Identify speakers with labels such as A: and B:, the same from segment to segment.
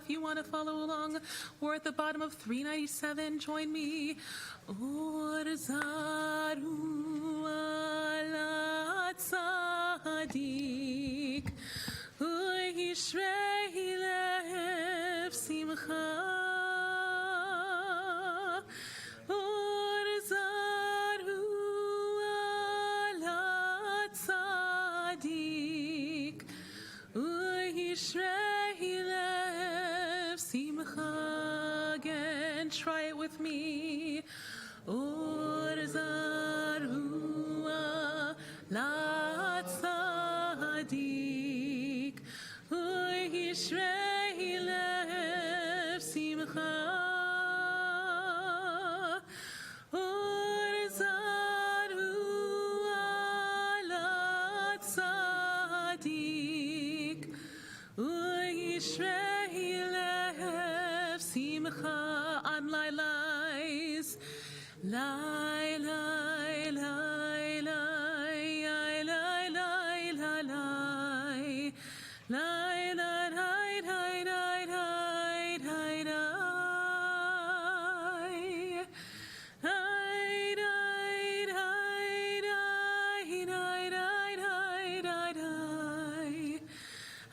A: If you want to follow along, we're at the bottom of 397. Join me. Or zaru ala tzadik, u'yishrei lev simcha. Again, try it with me. Or zarua la tzadik, u'yishrei lev simcha. Or zarua la tzadik, u'yishrei lev simcha. On lies. Lie, lie, lie, lie, lie, lie, lie, lie, lie. Lie, lie, lie, lie, lie, lie, lie, lie. Lie, lie, lie, lie, lie, lie, lie, lie, lie.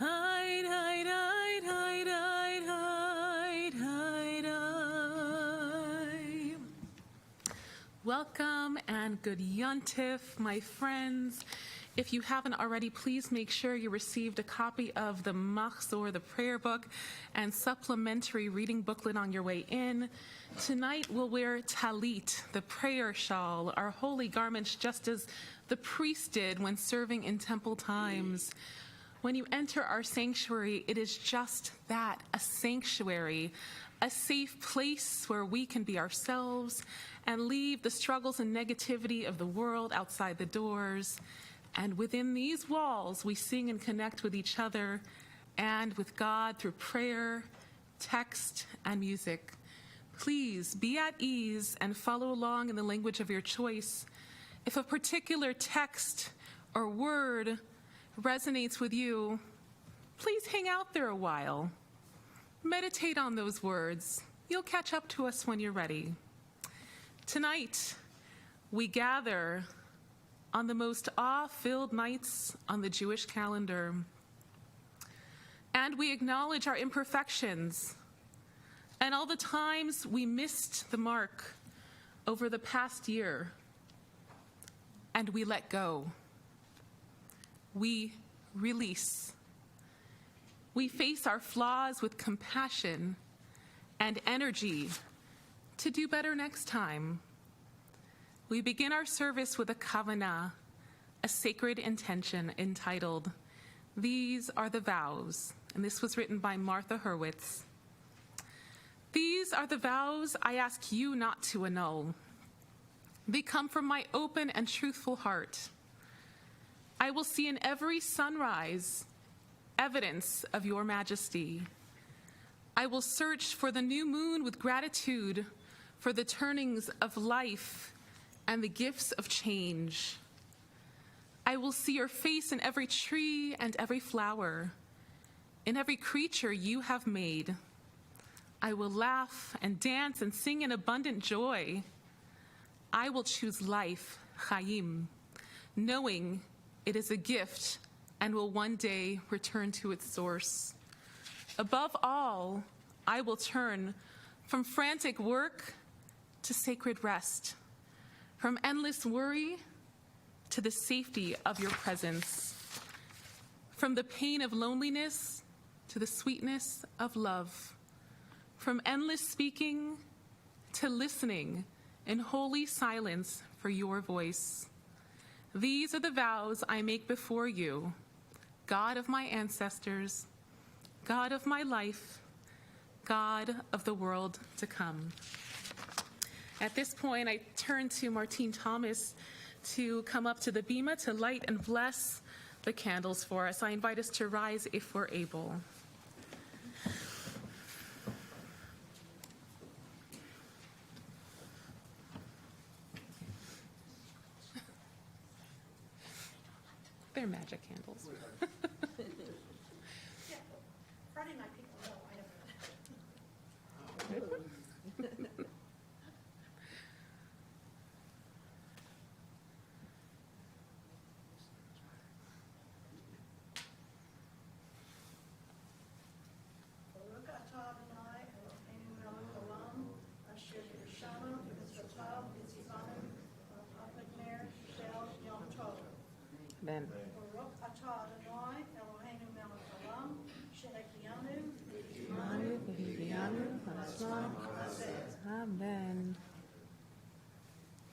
A: Lie, lie, lie, lie, lie, lie, lie, lie. Welcome and good Yontif, my friends. If you haven't already, please make sure you received a copy of the Machzor, the prayer book, and supplementary reading booklet on your way in. Tonight we'll wear talit, the prayer shawl, our holy garments, just as the priest did when serving in temple times. When you enter our sanctuary, it is just that, a sanctuary, a safe place where we can be ourselves and leave the struggles and negativity of the world outside the doors. And within these walls, we sing and connect with each other and with God through prayer, text, and music. Please be at ease and follow along in the language of your choice. If a particular text or word resonates with you, please hang out there a while. Meditate on those words. You'll catch up to us when you're ready. Tonight, we gather on the most awe-filled nights on the Jewish calendar, and we acknowledge our imperfections and all the times we missed the mark over the past year, and we let go. We release. We face our flaws with compassion and energy to do better next time. We begin our service with a kavanah, a sacred intention entitled, These Are the Vows, and this was written by Martha Hurwitz. These are the vows I ask you not to annul. They come from my open and truthful heart. I will see in every sunrise evidence of your majesty. I will search for the new moon with gratitude for the turnings of life and the gifts of change. I will see your face in every tree and every flower, in every creature you have made. I will laugh and dance and sing in abundant joy. I will choose life, Chaim, knowing it is a gift and will one day return to its source. Above all, I will turn from frantic work to sacred rest, from endless worry to the safety of your presence, from the pain of loneliness to the sweetness of love, from endless speaking to listening in holy silence for your voice. These are the vows I make before you, God of my ancestors, God of my life, God of the world to come. At this point, I turn to Martine Thomas to come up to the bima to light and bless the candles for us. I invite us to rise if we're able. They're magic candles.
B: Friday night people know, I don't know.
A: Amen.
B: Baruch atah Adonai Eloheinu melech haolam she'ehyanu
A: Amen.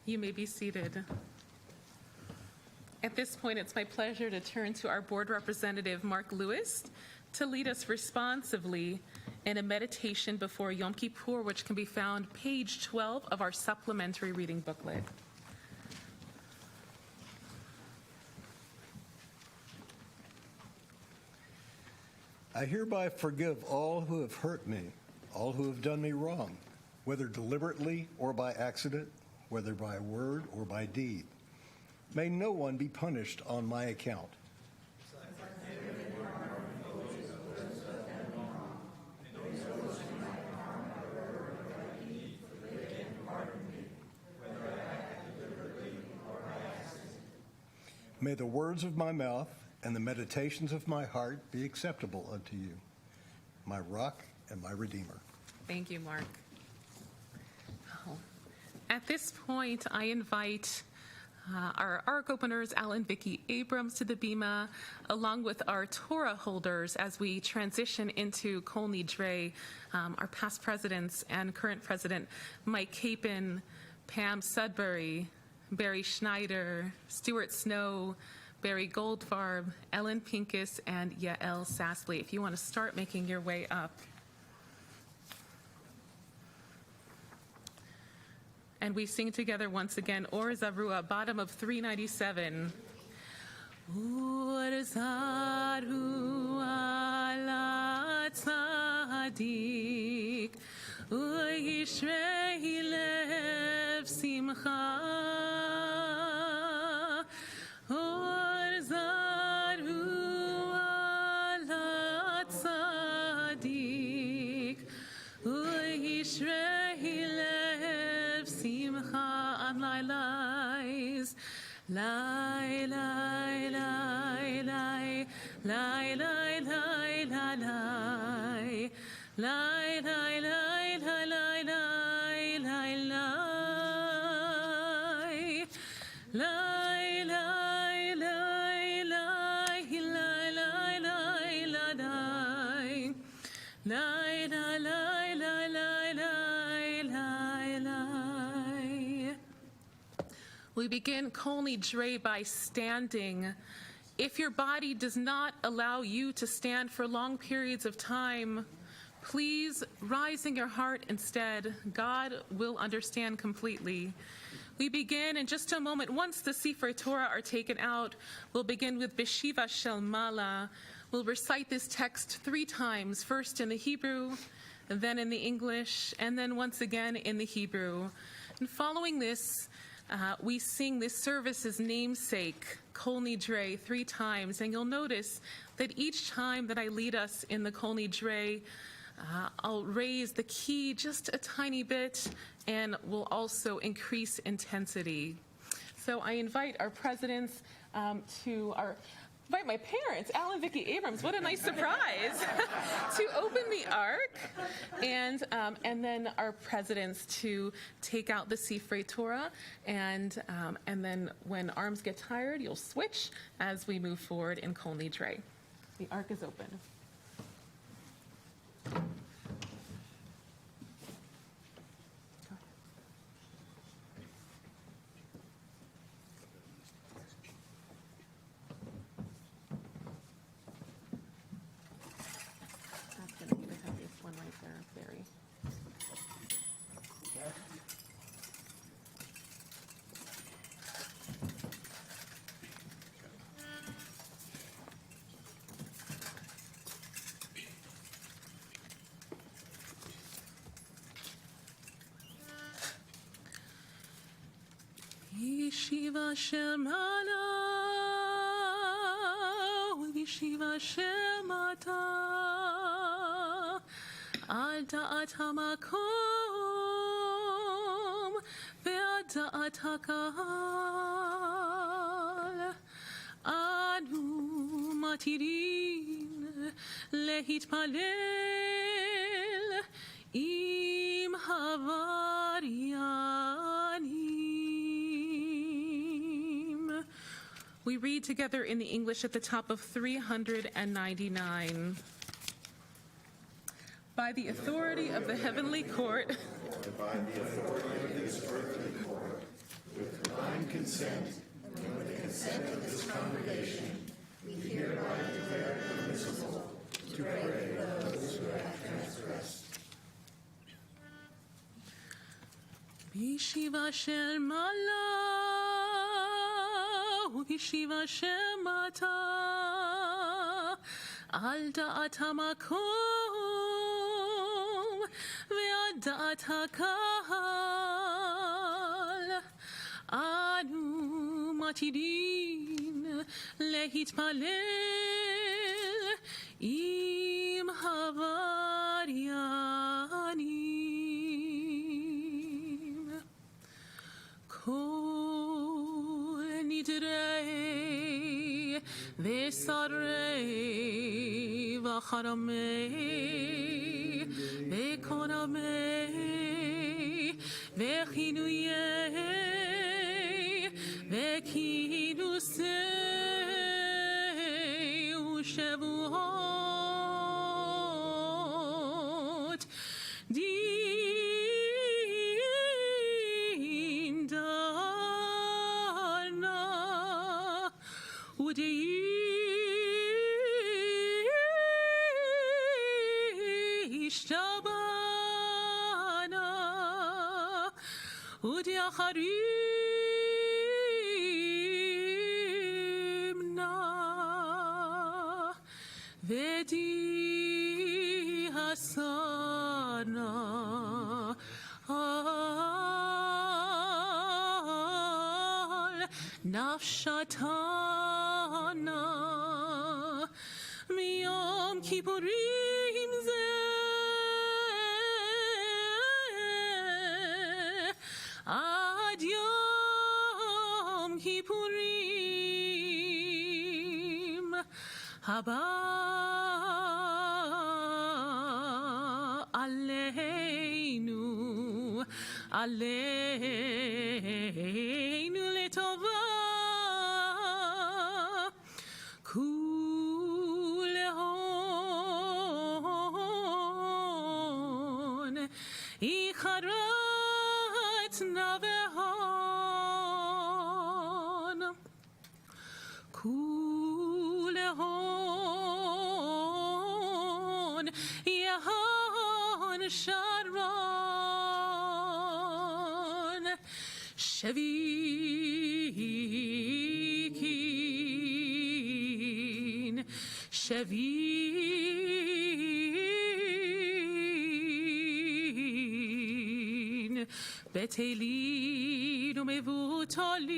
A: You may be seated. At this point, it's my pleasure to turn to our board representative, Mark Lewis, to lead us responsively in a meditation before Yom Kippur, which can be found page 12 of our supplementary reading booklet.
C: I hereby forgive all who have hurt me, all who have done me wrong, whether deliberately or by accident, whether by word or by deed. May no one be punished on my account. May the words of my mouth and the meditations of my heart be acceptable unto you, my rock and my redeemer.
A: Thank you, Mark. At this point, I invite our Ark openers, Al and Vicki Abrams, to the Bima, along with our Torah holders as we transition into Kol Nidre, our past presidents and current president, Mike Capon, Pam Sudbury, Barry Schneider, Stuart Snow, Barry Goldfarb, Ellen Pincus, and Yael Sassley. If you want to start making your way up. And we sing together once again, Or Zarua, bottom of 397. Or Zarua la tzadik, Yishrei lev simcha. Or Zarua la tzadik, Yishrei lev simcha an lailais, lai lai lai lai lai lai lai lai lai lai lai lai lai lai lai lai lai lai. We begin Kol Nidre by standing. If your body does not allow you to stand for long periods of time, please rise in your heart instead. God will understand completely. We begin in just a moment. Once the Sefer Torah are taken out, we'll begin with Beshiva Shel Mala. We'll recite this text 3 times, first in the Hebrew, then in the English, and then once again in the Hebrew. And following this, we sing this service's namesake, Kol Nidre, 3 times. And you'll notice that each time that I lead us in the Kol Nidre, I'll raise the key just a tiny bit, and we'll also increase intensity. So I invite our presidents invite my parents, Al and Vicki Abrams, what a nice surprise, to open the Ark, and then our presidents to take out the Sefer Torah, and then when arms get tired, you'll switch as we move forward in Kol Nidre. The Ark is open. Yeshiva Shel Mala, Yeshiva Shel Mata, Al Da'at HaMakom, Ve'al Da'at HaKahal, Anu Matirin, Lehitpalel, Im Havariani. We read together in the English at the top of 399. By the authority of the heavenly court,
D: and by the authority of this earthly court, with divine consent and with the consent of this congregation, we hereby declare permissible to pray for those who have transgressed.
A: בישיבה של מעלה ובישיבה שמטה, על דעת המקום ועל דעת הקהל, אנו מתירים להתפלל עם הווריינים. כל נדרי ושרי וחרמי וקונמי וכינויי וכינוסי ושבועות דין דרנה ודאישתבנה ודאחרימנה ודי הסנה על נפשתנה מיום כיפורים זה עד יום כיפורים הבא עלינו, עלינו לטובה כולהון איחרת נבהון כולהון יהון שרון שוויקין שווין בטלין ומבוטלין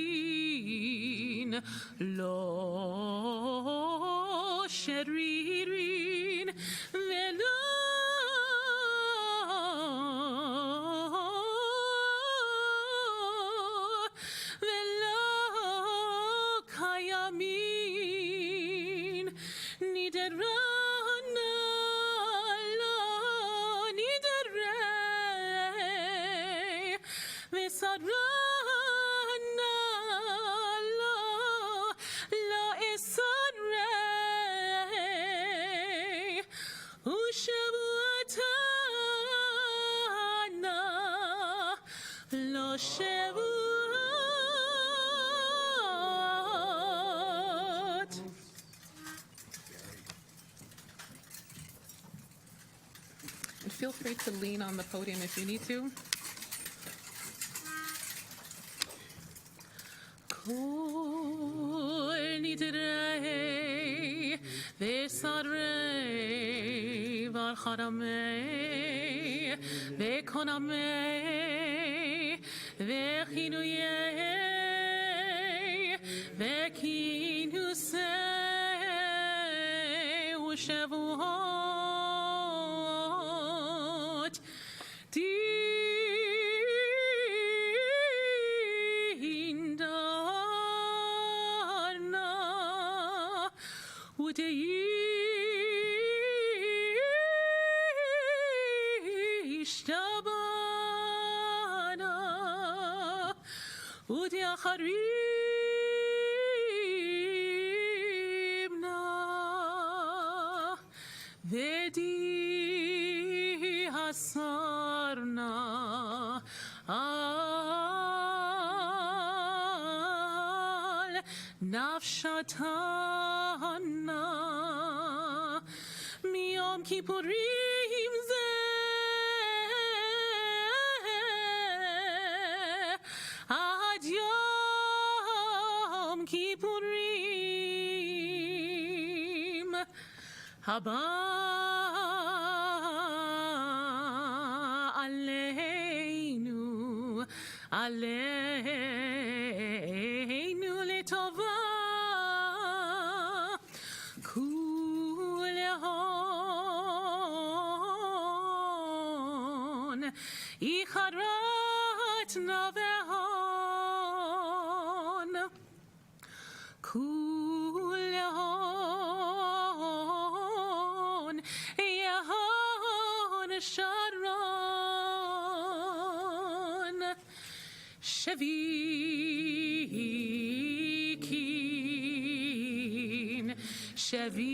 A: לא שרירין ולא קיימין נדרנה לא נדרה וסרנה לא אסרה ושבועתנה לא שבועות. And feel free to lean on the podium if you need to. כל נדרי ושרי וחרמי וקונמי וכינויי וכינוסי ושבועות דין דרנה ודאישתבנה ודאחרימנה נפשתנה מיום כיפורים זה עד יום כיפורים הבא עלינו לטובה כולהון איחרת נבהון כולהון יהון שרון שוויקין שוויתין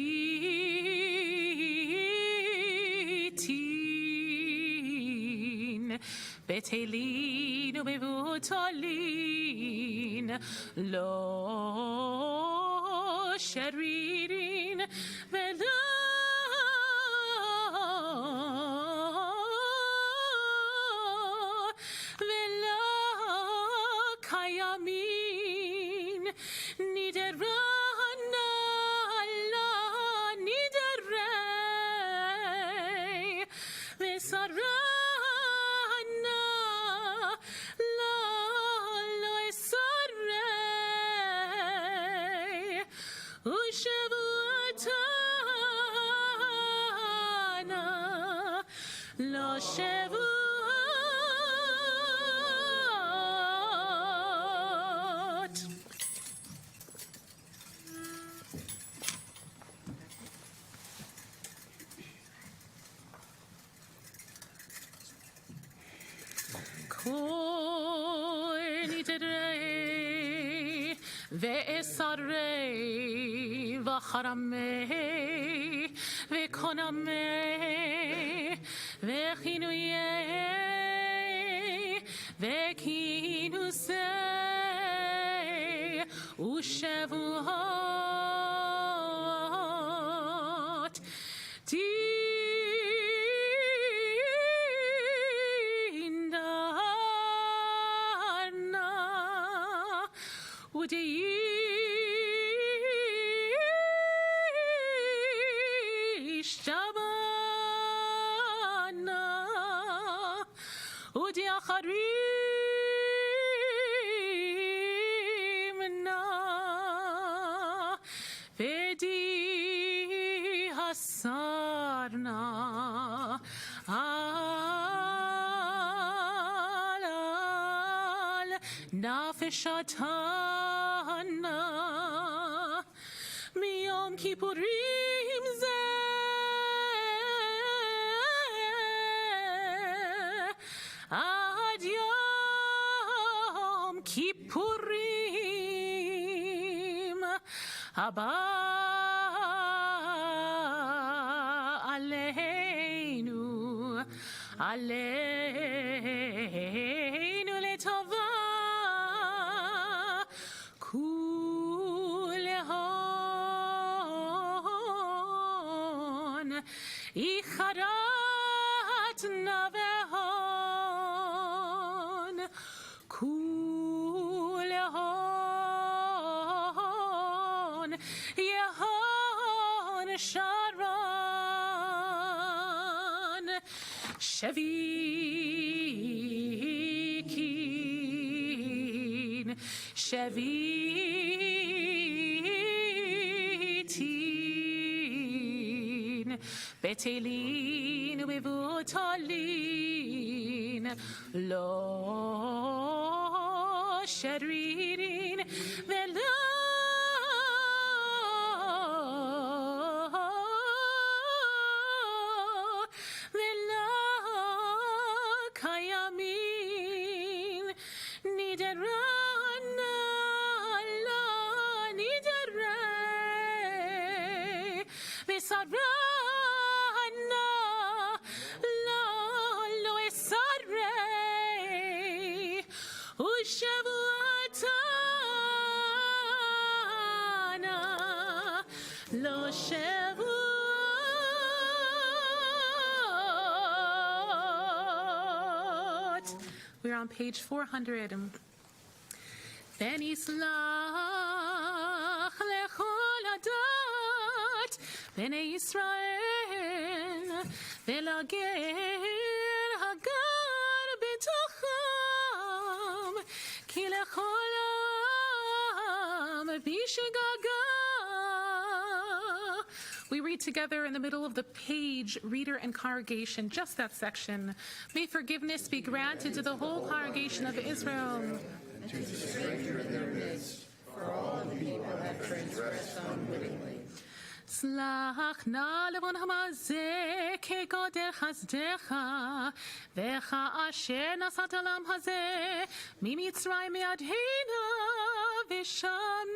A: בטלין ובבוטלין לא שרירין ולא לא שבועות. כל נדרי ואסרי וחרמי וקונמי וכינויי וכינוסי ושבועות תיננה ודיישתבנה ודאחרימנה ודיהסרנה על נפשתנה מיום כיפורים זה עד יום כיפורים הבא עלינו לטובה כולהון איחרת נבהון כולהון יהון שרון שוויקין שוויתין בטלין ובבוטלין לא שרירין ולא lo shevu. We're on page 400. Ben Yislach lechol adat bnei Yisrael velager hagar b'tocham ki lechol am b'shegaga. We read together in the middle of the page, reader and congregation, just that section. May forgiveness be granted to the whole congregation of Israel.
D: And to the stranger in their midst, for all the people have transgressed unwittingly.
A: Slach na levon hamazeh kegoder chazdecha vecha asher nasat alam hazeh mimitzrayim me'adheina v'sham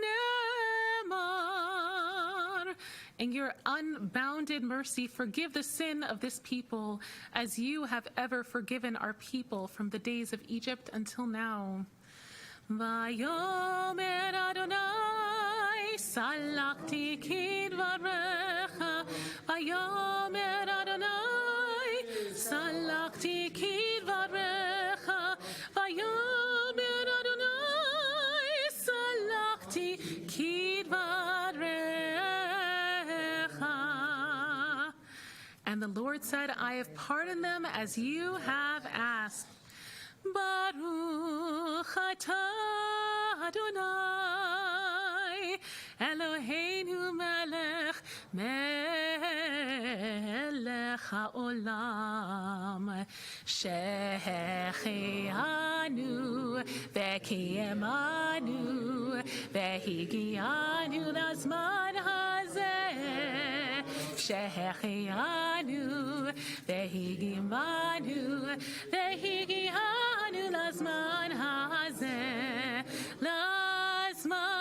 A: nemar. In your unbounded mercy, forgive the sin of this people as you have ever forgiven our people from the days of Egypt until now. Vayomer Adonai, salachti kidvarecha. Vayomer Adonai, salachti kidvarecha. Vayomer Adonai, salachti kidvarecha. And the Lord said, I have pardoned them as you have asked. Baruch atah Adonai Eloheinu melech haolam shehechianu vekiyemanu vehigianu lazman hazeh shehechianu vehigimanu vehigianu lazman hazeh lazman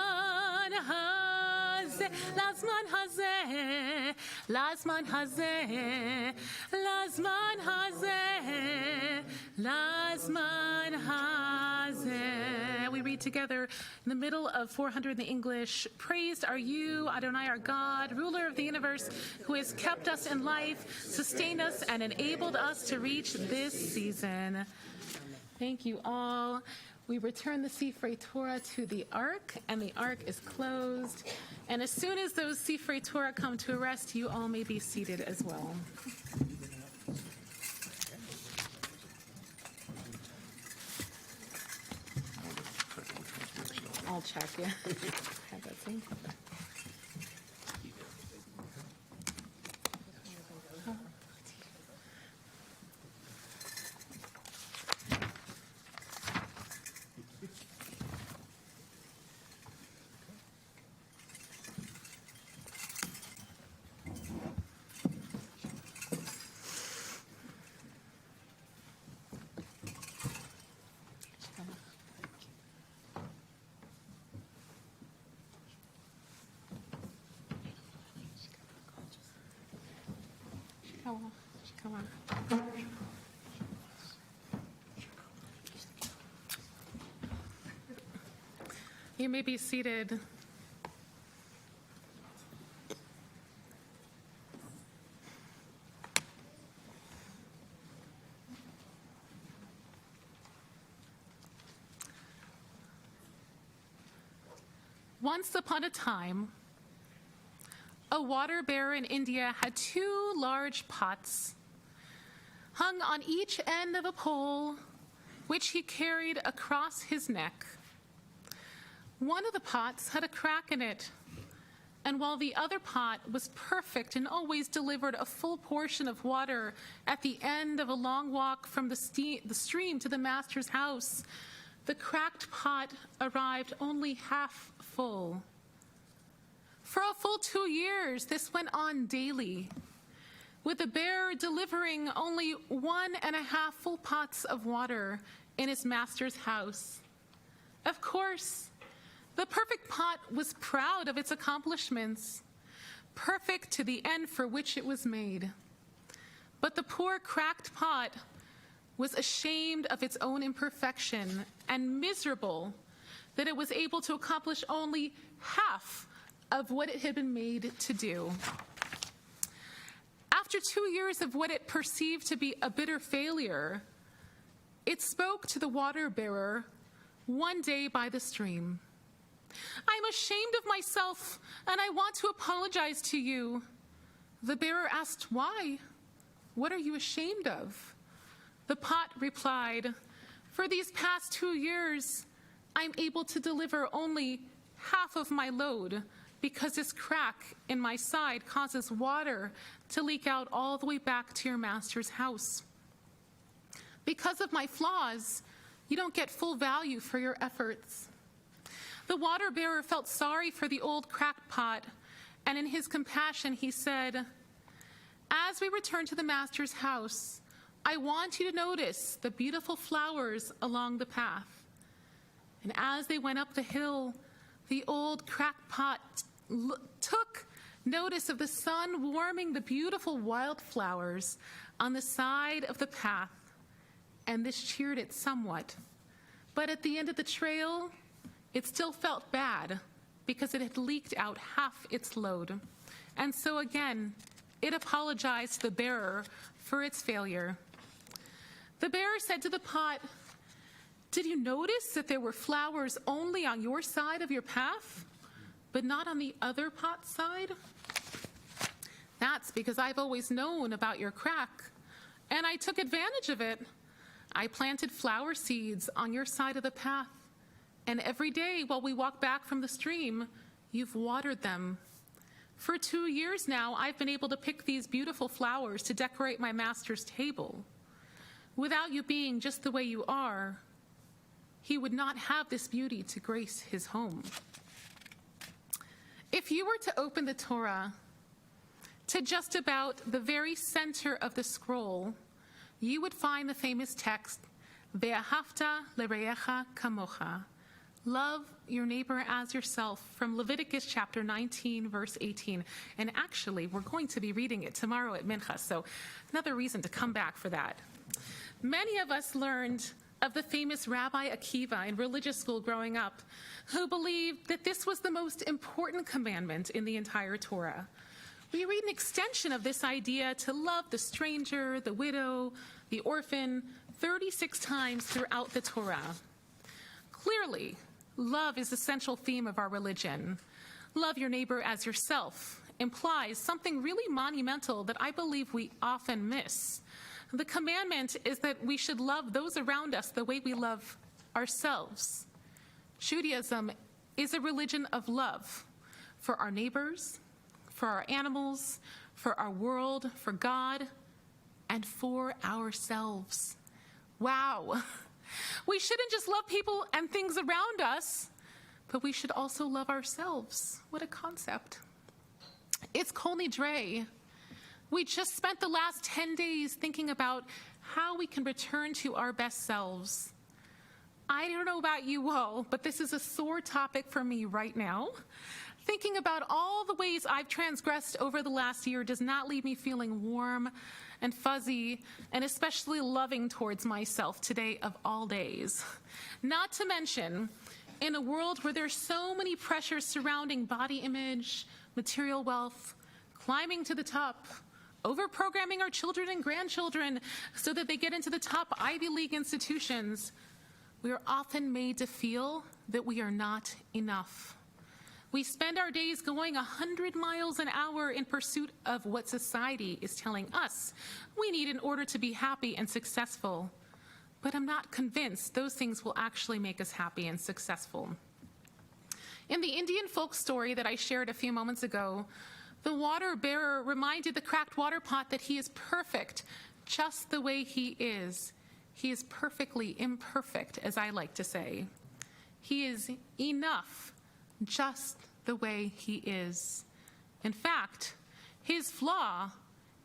A: hazeh lazman hazeh lazman hazeh lazman hazeh lazman hazeh. We read together in the middle of 400 in the English. Praised are you, Adonai, our God, ruler of the universe, who has kept us in life, sustained us, and enabled us to reach this season. Thank you all. We return the Sifrei Torah to the Ark, and the Ark is closed. And as soon as those Sifrei Torah come to a rest, you all may be seated as well. I'll check, yeah. Have that thing. Come on. You may be seated. Once upon a time, a water bearer in India had two large pots hung on each end of a pole, which he carried across his neck. One of the pots had a crack in it, and while the other pot was perfect and always delivered a full portion of water at the end of a long walk from the stream to the master's house, the cracked pot arrived only half full. For a full 2 years, this went on daily, with the bearer delivering only 1.5 full pots of water in his master's house. Of course, the perfect pot was proud of its accomplishments, perfect to the end for which it was made. But the poor cracked pot was ashamed of its own imperfection and miserable that it was able to accomplish only half of what it had been made to do. After 2 years of what it perceived to be a bitter failure, it spoke to the water bearer one day by the stream. "I'm ashamed of myself, and I want to apologize to you." The bearer asked, "Why? What are you ashamed of?" The pot replied, "For these past 2 years, I'm able to deliver only half of my load because this crack in my side causes water to leak out all the way back to your master's house. Because of my flaws, you don't get full value for your efforts." The water bearer felt sorry for the old cracked pot, and in his compassion he said, "As we return to the master's house, I want you to notice the beautiful flowers along the path." And as they went up the hill, the old cracked pot took notice of the sun warming the beautiful wildflowers on the side of the path, and this cheered it somewhat. But at the end of the trail, it still felt bad because it had leaked out half its load. And so again, it apologized to the bearer for its failure. The bearer said to the pot, "Did you notice that there were flowers only on your side of your path, but not on the other pot's side? That's because I've always known about your crack, and I took advantage of it. I planted flower seeds on your side of the path, and every day while we walk back from the stream, you've watered them. For 2 years now, I've been able to pick these beautiful flowers to decorate my master's table. Without you being just the way you are, he would not have this beauty to grace his home." If you were to open the Torah to just about the very center of the scroll, you would find the famous text, "Ve'ahavta l're'echa kamocha," love your neighbor as yourself, from Leviticus chapter 19, verse 18. And actually, we're going to be reading it tomorrow at Mincha, so another reason to come back for that. Many of us learned of the famous Rabbi Akiva in religious school growing up, who believed that this was the most important commandment in the entire Torah. We read an extension of this idea to love the stranger, the widow, the orphan, 36 times throughout the Torah. Clearly, love is the central theme of our religion. Love your neighbor as yourself implies something really monumental that I believe we often miss. The commandment is that we should love those around us the way we love ourselves. Judaism is a religion of love for our neighbors, for our animals, for our world, for God, and for ourselves. Wow. We shouldn't just love people and things around us, but we should also love ourselves. What a concept. It's Kol Nidre. We just spent the last 10 days thinking about how we can return to our best selves. I don't know about you all, but this is a sore topic for me right now. Thinking about all the ways I've transgressed over the last year does not leave me feeling warm and fuzzy, and especially loving towards myself today of all days. Not to mention, in a world where there's so many pressures surrounding body image, material wealth, climbing to the top, over-programming our children and grandchildren so that they get into the top Ivy League institutions, we are often made to feel that we are not enough. We spend our days going 100 miles an hour in pursuit of what society is telling us we need in order to be happy and successful. But I'm not convinced those things will actually make us happy and successful. In the Indian folk story that I shared a few moments ago, the water bearer reminded the cracked water pot that he is perfect just the way he is. He is perfectly imperfect, as I like to say. He is enough just the way he is. In fact, his flaw,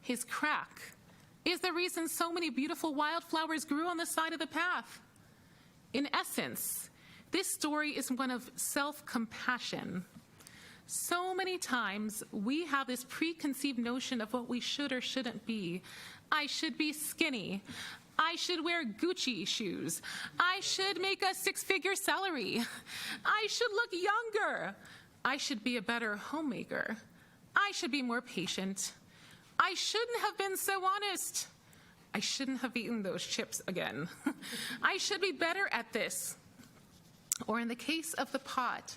A: his crack, is the reason so many beautiful wildflowers grew on the side of the path. In essence, this story is one of self-compassion. So many times we have this preconceived notion of what we should or shouldn't be. I should be skinny. I should wear Gucci shoes. I should make a 6-figure salary. I should look younger. I should be a better homemaker. I should be more patient. I shouldn't have been so honest. I shouldn't have eaten those chips again. I should be better at this. Or in the case of the pot,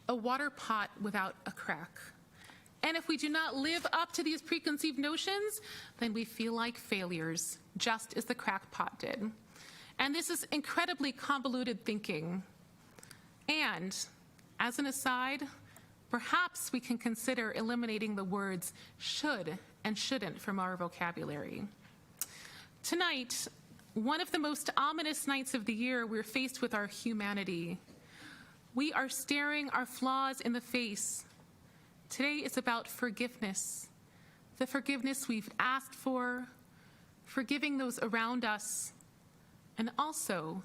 A: a water pot without a crack. And if we do not live up to these preconceived notions, then we feel like failures, just as the crack pot did. And this is incredibly convoluted thinking. And, as an aside, perhaps we can consider eliminating the words should and shouldn't from our vocabulary. Tonight, one of the most ominous nights of the year, we're faced with our humanity. We are staring our flaws in the face. Today is about forgiveness, the forgiveness we've asked for, forgiving those around us, and also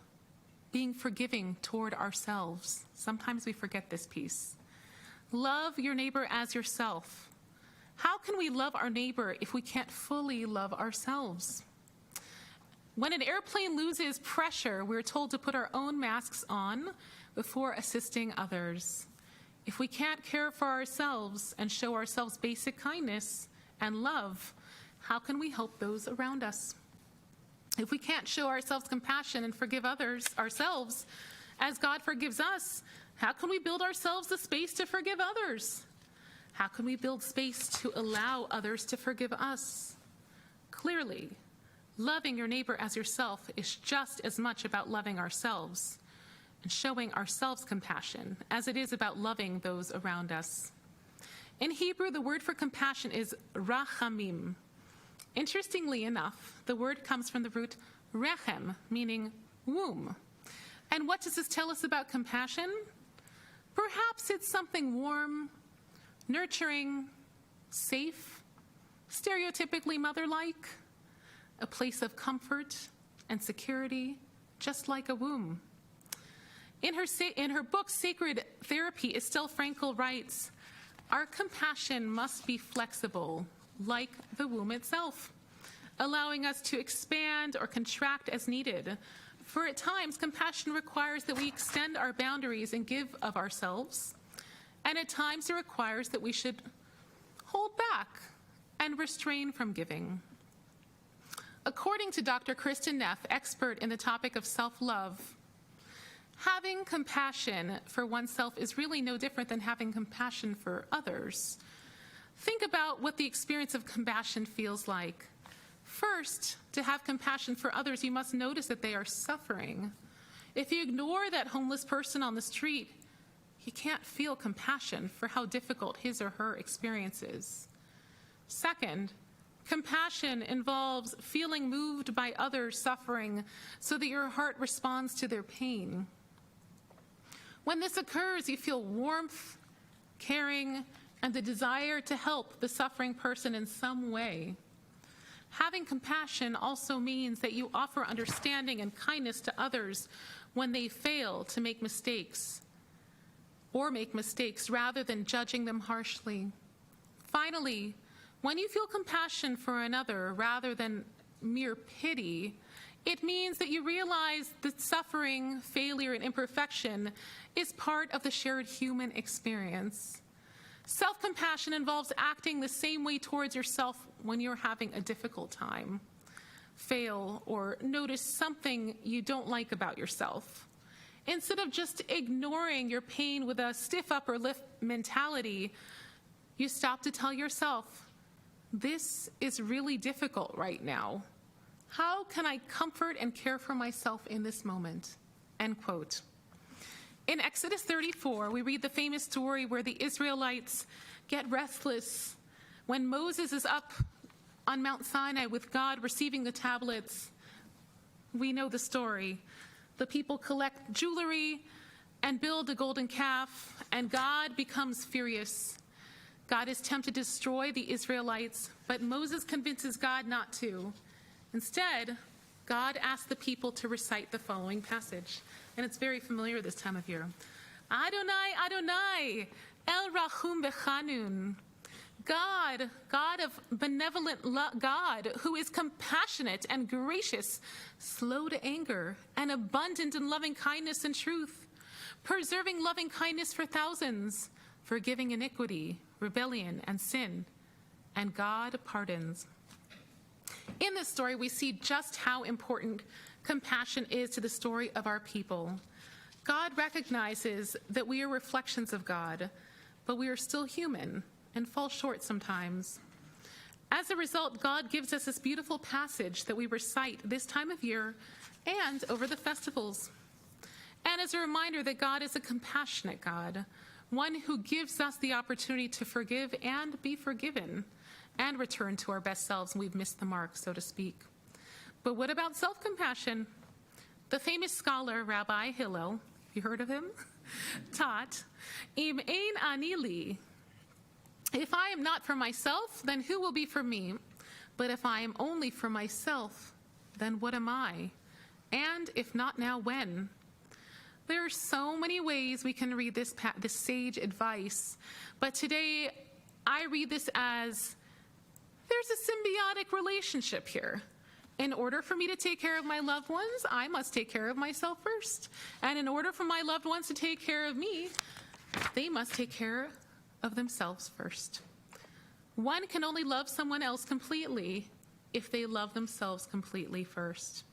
A: being forgiving toward ourselves. Sometimes we forget this piece. Love your neighbor as yourself. How can we love our neighbor if we can't fully love ourselves? When an airplane loses pressure, we're told to put our own masks on before assisting others. If we can't care for ourselves and show ourselves basic kindness and love, how can we help those around us? If we can't show ourselves compassion and forgive ourselves, as God forgives us, how can we build ourselves the space to forgive others? How can we build space to allow others to forgive us? Clearly, loving your neighbor as yourself is just as much about loving ourselves and showing ourselves compassion as it is about loving those around us. In Hebrew, the word for compassion is rachamim. Interestingly enough, the word comes from the root rechem, meaning womb. And what does this tell us about compassion? Perhaps it's something warm, nurturing, safe, stereotypically mother-like, a place of comfort and security, just like a womb. In her book, Sacred Therapy, Estelle Frankel writes, our compassion must be flexible, like the womb itself, allowing us to expand or contract as needed. For at times, compassion requires that we extend our boundaries and give of ourselves. And at times, it requires that we should hold back and restrain from giving. According to Dr. Kristen Neff, expert in the topic of self-love, having compassion for oneself is really no different than having compassion for others. Think about what the experience of compassion feels like. First, to have compassion for others, you must notice that they are suffering. If you ignore that homeless person on the street, you can't feel compassion for how difficult his or her experience is. Second, compassion involves feeling moved by others' suffering so that your heart responds to their pain. When this occurs, you feel warmth, caring, and the desire to help the suffering person in some way. Having compassion also means that you offer understanding and kindness to others when they fail to make mistakes rather than judging them harshly. Finally, when you feel compassion for another rather than mere pity, it means that you realize that suffering, failure, and imperfection is part of the shared human experience. Self-compassion involves acting the same way towards yourself when you're having a difficult time, fail, or notice something you don't like about yourself. Instead of just ignoring your pain with a stiff upper lip mentality, you stop to tell yourself, this is really difficult right now. How can I comfort and care for myself in this moment? End quote. In Exodus 34, we read the famous story where the Israelites get restless when Moses is up on Mount Sinai with God receiving the tablets. We know the story. The people collect jewelry and build a golden calf, and God becomes furious. God is tempted to destroy the Israelites, but Moses convinces God not to. Instead, God asks the people to recite the following passage, and it's very familiar this time of year. Adonai, Adonai, El Rachum V'Chanun. God of benevolent God, who is compassionate and gracious, slow to anger, and abundant in loving kindness and truth, preserving loving kindness for thousands, forgiving iniquity, rebellion, and sin, and God pardons. In this story, we see just how important compassion is to the story of our people. God recognizes that we are reflections of God, but we are still human and fall short sometimes. As a result, God gives us this beautiful passage that we recite this time of year and over the festivals. And as a reminder that God is a compassionate God, one who gives us the opportunity to forgive and be forgiven and return to our best selves when we've missed the mark, so to speak. But what about self-compassion? The famous scholar Rabbi Hillel, you heard of him? Taught, Im ein ani li. If I am not for myself, then who will be for me? But if I am only for myself, then what am I? And if not now, when? There are so many ways we can read this sage advice, but today I read this as there's a symbiotic relationship here. In order for me to take care of my loved ones, I must take care of myself first. And in order for my loved ones to take care of me, they must take care of themselves first. One can only love someone else completely if they love themselves completely first.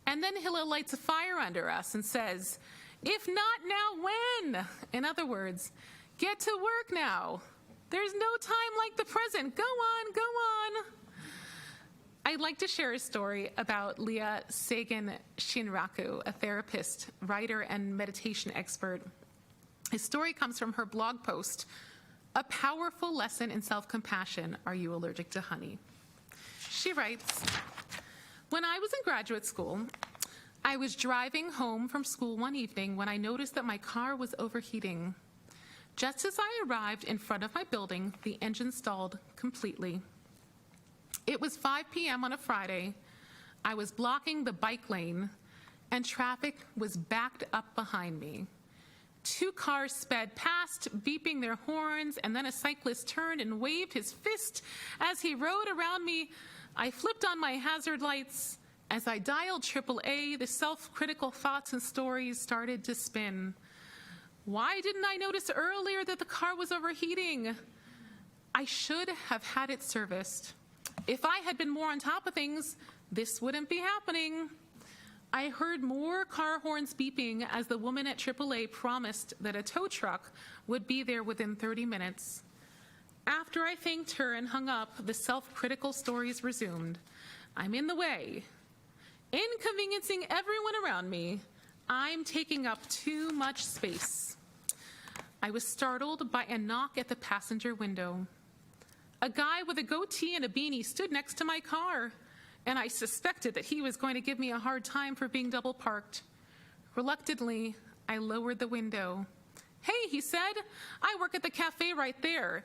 A: And then Hillel lights a fire under us and says, if not now, when? In other words, get to work now. There's no time like the present. Go on, go on. I'd like to share a story about Leah Sagan Shinraku, a therapist, writer, and meditation expert. His story comes from her blog post, A Powerful Lesson in Self-Compassion, Are You Allergic to Honey? She writes, when I was in graduate school, I was driving home from school one evening when I noticed that my car was overheating. Just as I arrived in front of my building, the engine stalled completely. It was 5 p.m. on a Friday. I was blocking the bike lane, and traffic was backed up behind me. 2 cars sped past, beeping their horns, and then a cyclist turned and waved his fist as he rode around me. I flipped on my hazard lights. As I dialed AAA, the self-critical thoughts and stories started to spin. Why didn't I notice earlier that the car was overheating? I should have had it serviced. If I had been more on top of things, this wouldn't be happening. I heard more car horns beeping as the woman at AAA promised that a tow truck would be there within 30 minutes. After I thanked her and hung up, the self-critical stories resumed. I'm in the way, inconveniencing everyone around me. I'm taking up too much space. I was startled by a knock at the passenger window. A guy with a goatee and a beanie stood next to my car, and I suspected that he was going to give me a hard time for being double parked. Reluctantly, I lowered the window. Hey, he said, I work at the cafe right there.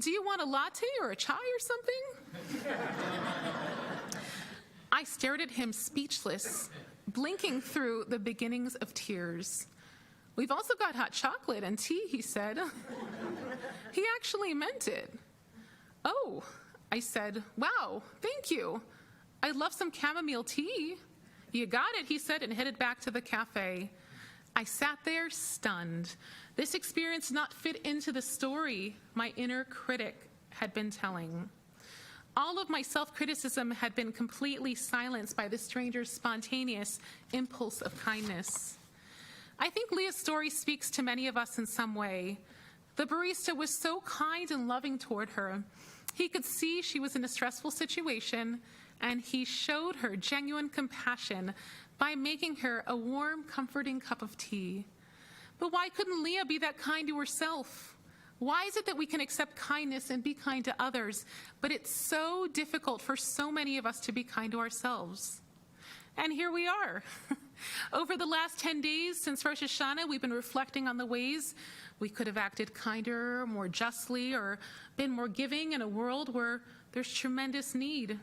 A: Do you want a latte or a chai or something? I stared at him speechless, blinking through the beginnings of tears. We've also got hot chocolate and tea, he said. He actually meant it. Oh, I said, wow, thank you. I'd love some chamomile tea. You got it, he said, and headed back to the cafe. I sat there stunned. This experience did not fit into the story my inner critic had been telling. All of my self-criticism had been completely silenced by the stranger's spontaneous impulse of kindness. I think Leah's story speaks to many of us in some way. The barista was so kind and loving toward her. He could see she was in a stressful situation, and he showed her genuine compassion by making her a warm, comforting cup of tea. But why couldn't Leah be that kind to herself? Why is it that we can accept kindness and be kind to others, but it's so difficult for so many of us to be kind to ourselves? And here we are. Over the last 10 days since Rosh Hashanah, we've been reflecting on the ways we could have acted kinder, more justly, or been more giving in a world where there's tremendous need.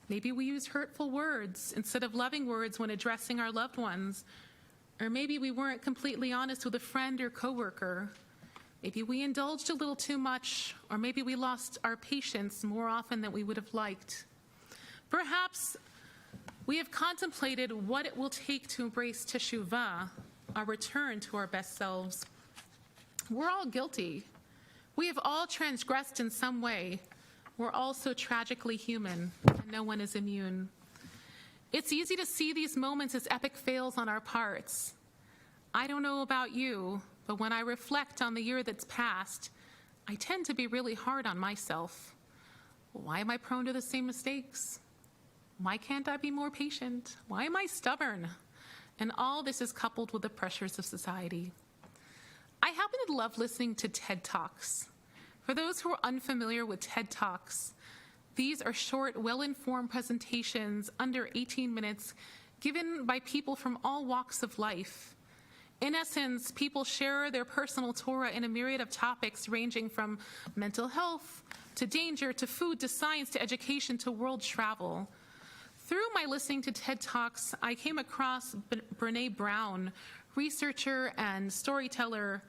A: Maybe we used hurtful words instead of loving words when addressing our loved ones. Or maybe we weren't completely honest with a friend or coworker. Maybe we indulged a little too much, or maybe we lost our patience more often than we would have liked. Perhaps we have contemplated what it will take to embrace teshuvah, our return to our best selves. We're all guilty. We have all transgressed in some way. We're also tragically human, and no one is immune. It's easy to see these moments as epic fails on our parts. I don't know about you, but when I reflect on the year that's passed, I tend to be really hard on myself. Why am I prone to the same mistakes? Why can't I be more patient? Why am I stubborn? And all this is coupled with the pressures of society. I happen to love listening to TED Talks. For those who are unfamiliar with TED Talks, these are short, well-informed presentations under 18 minutes given by people from all walks of life. In essence, people share their personal Torah in a myriad of topics ranging from mental health to danger to food to science to education to world travel. Through my listening to TED Talks, I came across Brené Brown, researcher and storyteller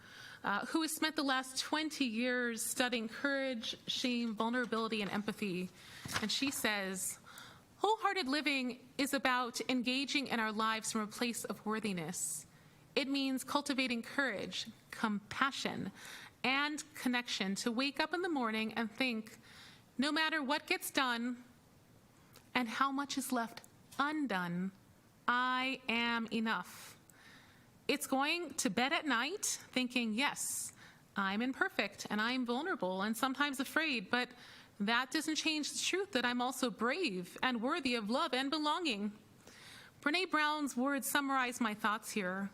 A: who has spent the last 20 years studying courage, shame, vulnerability, and empathy. And she says, wholehearted living is about engaging in our lives from a place of worthiness. It means cultivating courage, compassion, and connection to wake up in the morning and think, no matter what gets done and how much is left undone, I am enough. It's going to bed at night thinking, yes, I'm imperfect and I'm vulnerable and sometimes afraid, but that doesn't change the truth that I'm also brave and worthy of love and belonging. Brené Brown's words summarize my thoughts here.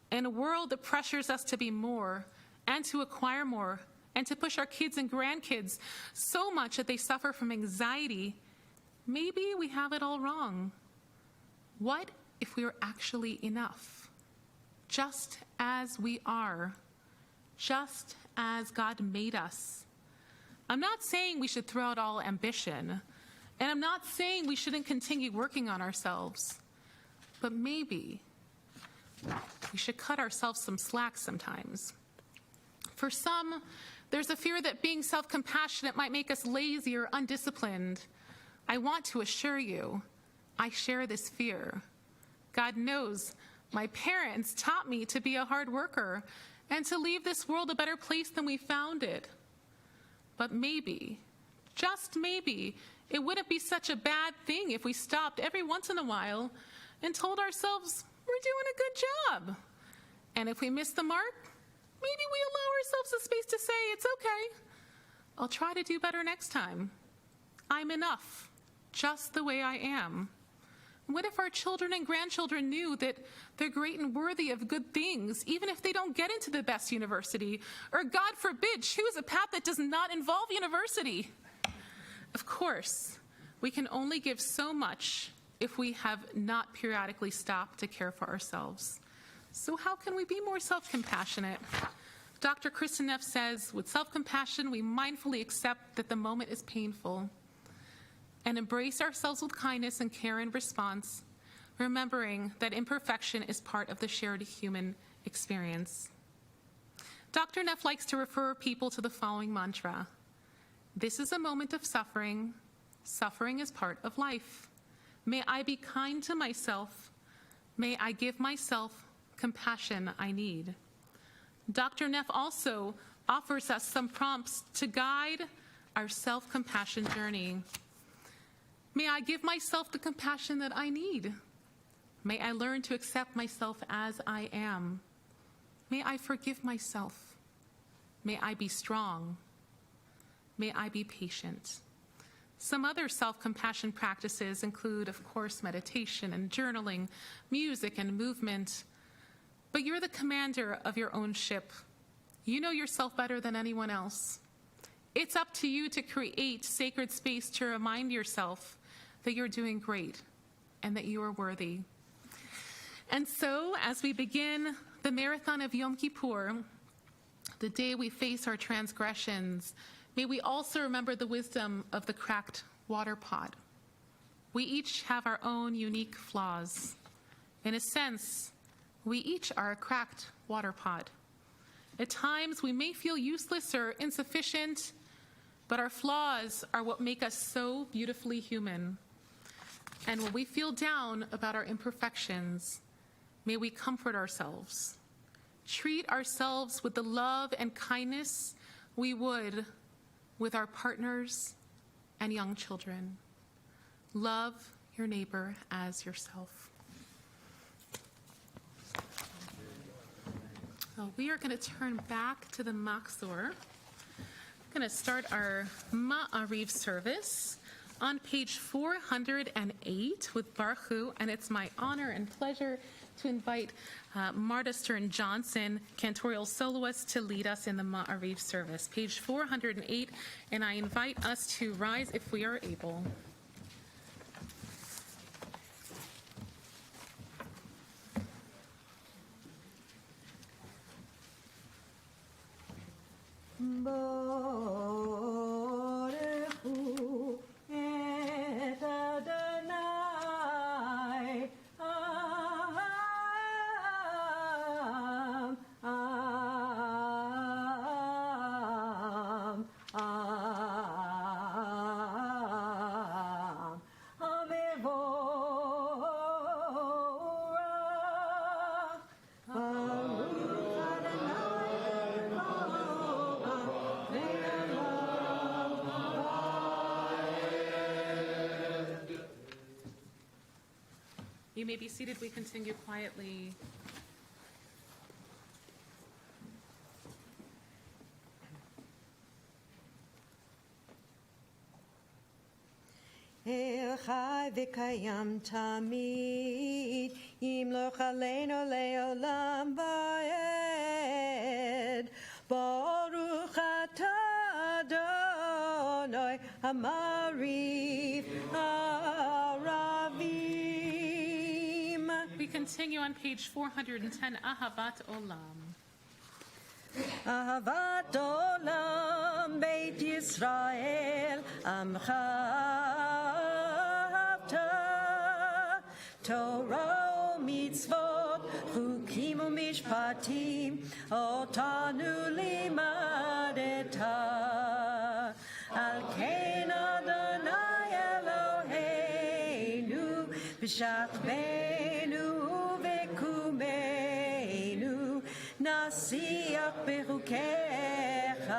A: In a world that pressures us to be more and to acquire more and to push our kids and grandkids so much that they suffer from anxiety, maybe we have it all wrong. What if we were actually enough? Just as we are, just as God made us. I'm not saying we should throw out all ambition, and I'm not saying we shouldn't continue working on ourselves, but maybe we should cut ourselves some slack sometimes. For some, there's a fear that being self-compassionate might make us lazy or undisciplined. I want to assure you, I share this fear. God knows my parents taught me to be a hard worker and to leave this world a better place than we found it. But maybe, just maybe, it wouldn't be such a bad thing if we stopped every once in a while and told ourselves we're doing a good job. And if we miss the mark, maybe we allow ourselves the space to say, it's okay. I'll try to do better next time. I'm enough, just the way I am. What if our children and grandchildren knew that they're great and worthy of good things, even if they don't get into the best university, or God forbid, choose a path that does not involve university? Of course, we can only give so much if we have not periodically stopped to care for ourselves. So how can we be more self-compassionate? Dr. Kristen Neff says, with self-compassion, we mindfully accept that the moment is painful and embrace ourselves with kindness and care in response, remembering that imperfection is part of the shared human experience. Dr. Neff likes to refer people to the following mantra. This is a moment of suffering. Suffering is part of life. May I be kind to myself. May I give myself compassion I need. Dr. Neff also offers us some prompts to guide our self-compassion journey. May I give myself the compassion that I need. May I learn to accept myself as I am. May I forgive myself. May I be strong. May I be patient. Some other self-compassion practices include, of course, meditation and journaling, music and movement. But you're the commander of your own ship. You know yourself better than anyone else. It's up to you to create sacred space to remind yourself that you're doing great and that you are worthy. And so, as we begin the marathon of Yom Kippur, the day we face our transgressions, may we also remember the wisdom of the cracked water pot. We each have our own unique flaws. In a sense, we each are a cracked water pot. At times, we may feel useless or insufficient, but our flaws are what make us so beautifully human. And when we feel down about our imperfections, may we comfort ourselves, treat ourselves with the love and kindness we would with our partners and young children. Love your neighbor as yourself. So we are going to turn back to the Machzor. I'm going to start our Ma'ariv service on page 408 with Baruch Hu, and it's my honor and pleasure to invite Marta Stern-Johnson, cantorial soloist, to lead us in the Ma'ariv service. Page 408, and I invite us to rise if we are able.
E: Baruch Hu et Adonai,
A: You may be seated. We continue quietly.
E: חי וקיים תמיד, ימלוך עלינו לעולם ועד. ברוך אתה אדוני המעריב הרבים.
A: We continue on page 410, Ahavat Olam.
E: אהבת עולם בית ישראל עמך אהבת תורה ומצוות חוקים ומשפטים אותנו לימדת על כן אדוני אלוהינו בשכבנו ובקומנו נשיח בחוקיך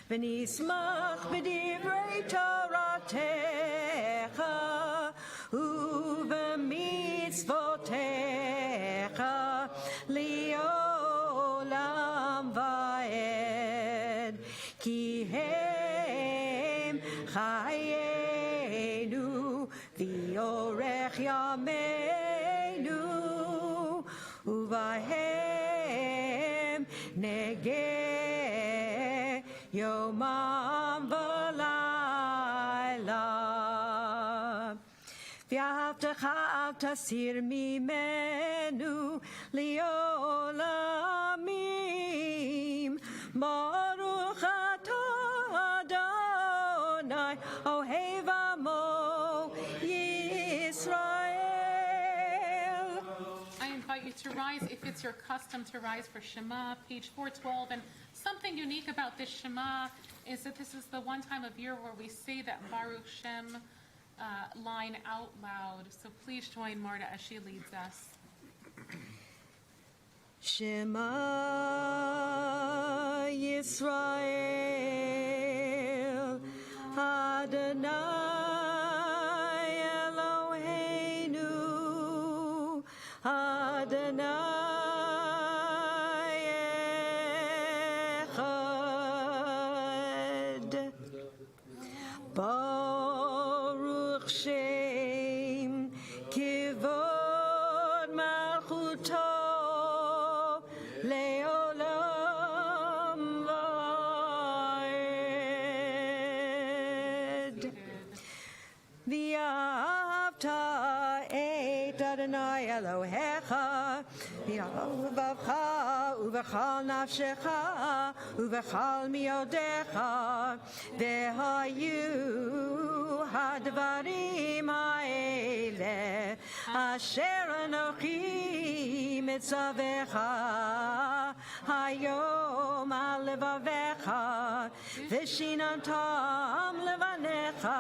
E: ונשמח בדברי תורתך ובמצוותיך לעולם ועד כי הם חיינו ואורך ימינו ובהם נגה יומם ולילה. ואהבתך אל תסיר ממנו לעולמים. ברוך אתה אדוני אוהב עמו ישראל.
A: I invite you to rise if it's your custom to rise for Shema, page 412. And something unique about this Shema is that this is the one time of year where we say that Baruch Shem line out loud. So please join Marta as she leads us.
E: Shema Yisrael Adonai Eloheinu Adonai Echad Baruch Shem Kivod Malchuto Leolam Vaed V'ahavta et Adonai Elohecha V'ahavcha Uvechal nafshecha Uvechal miodecha V'hayu hadvarim ha'ele Asher anochi mitzavecha Hayom al levavecha V'shinantam levanecha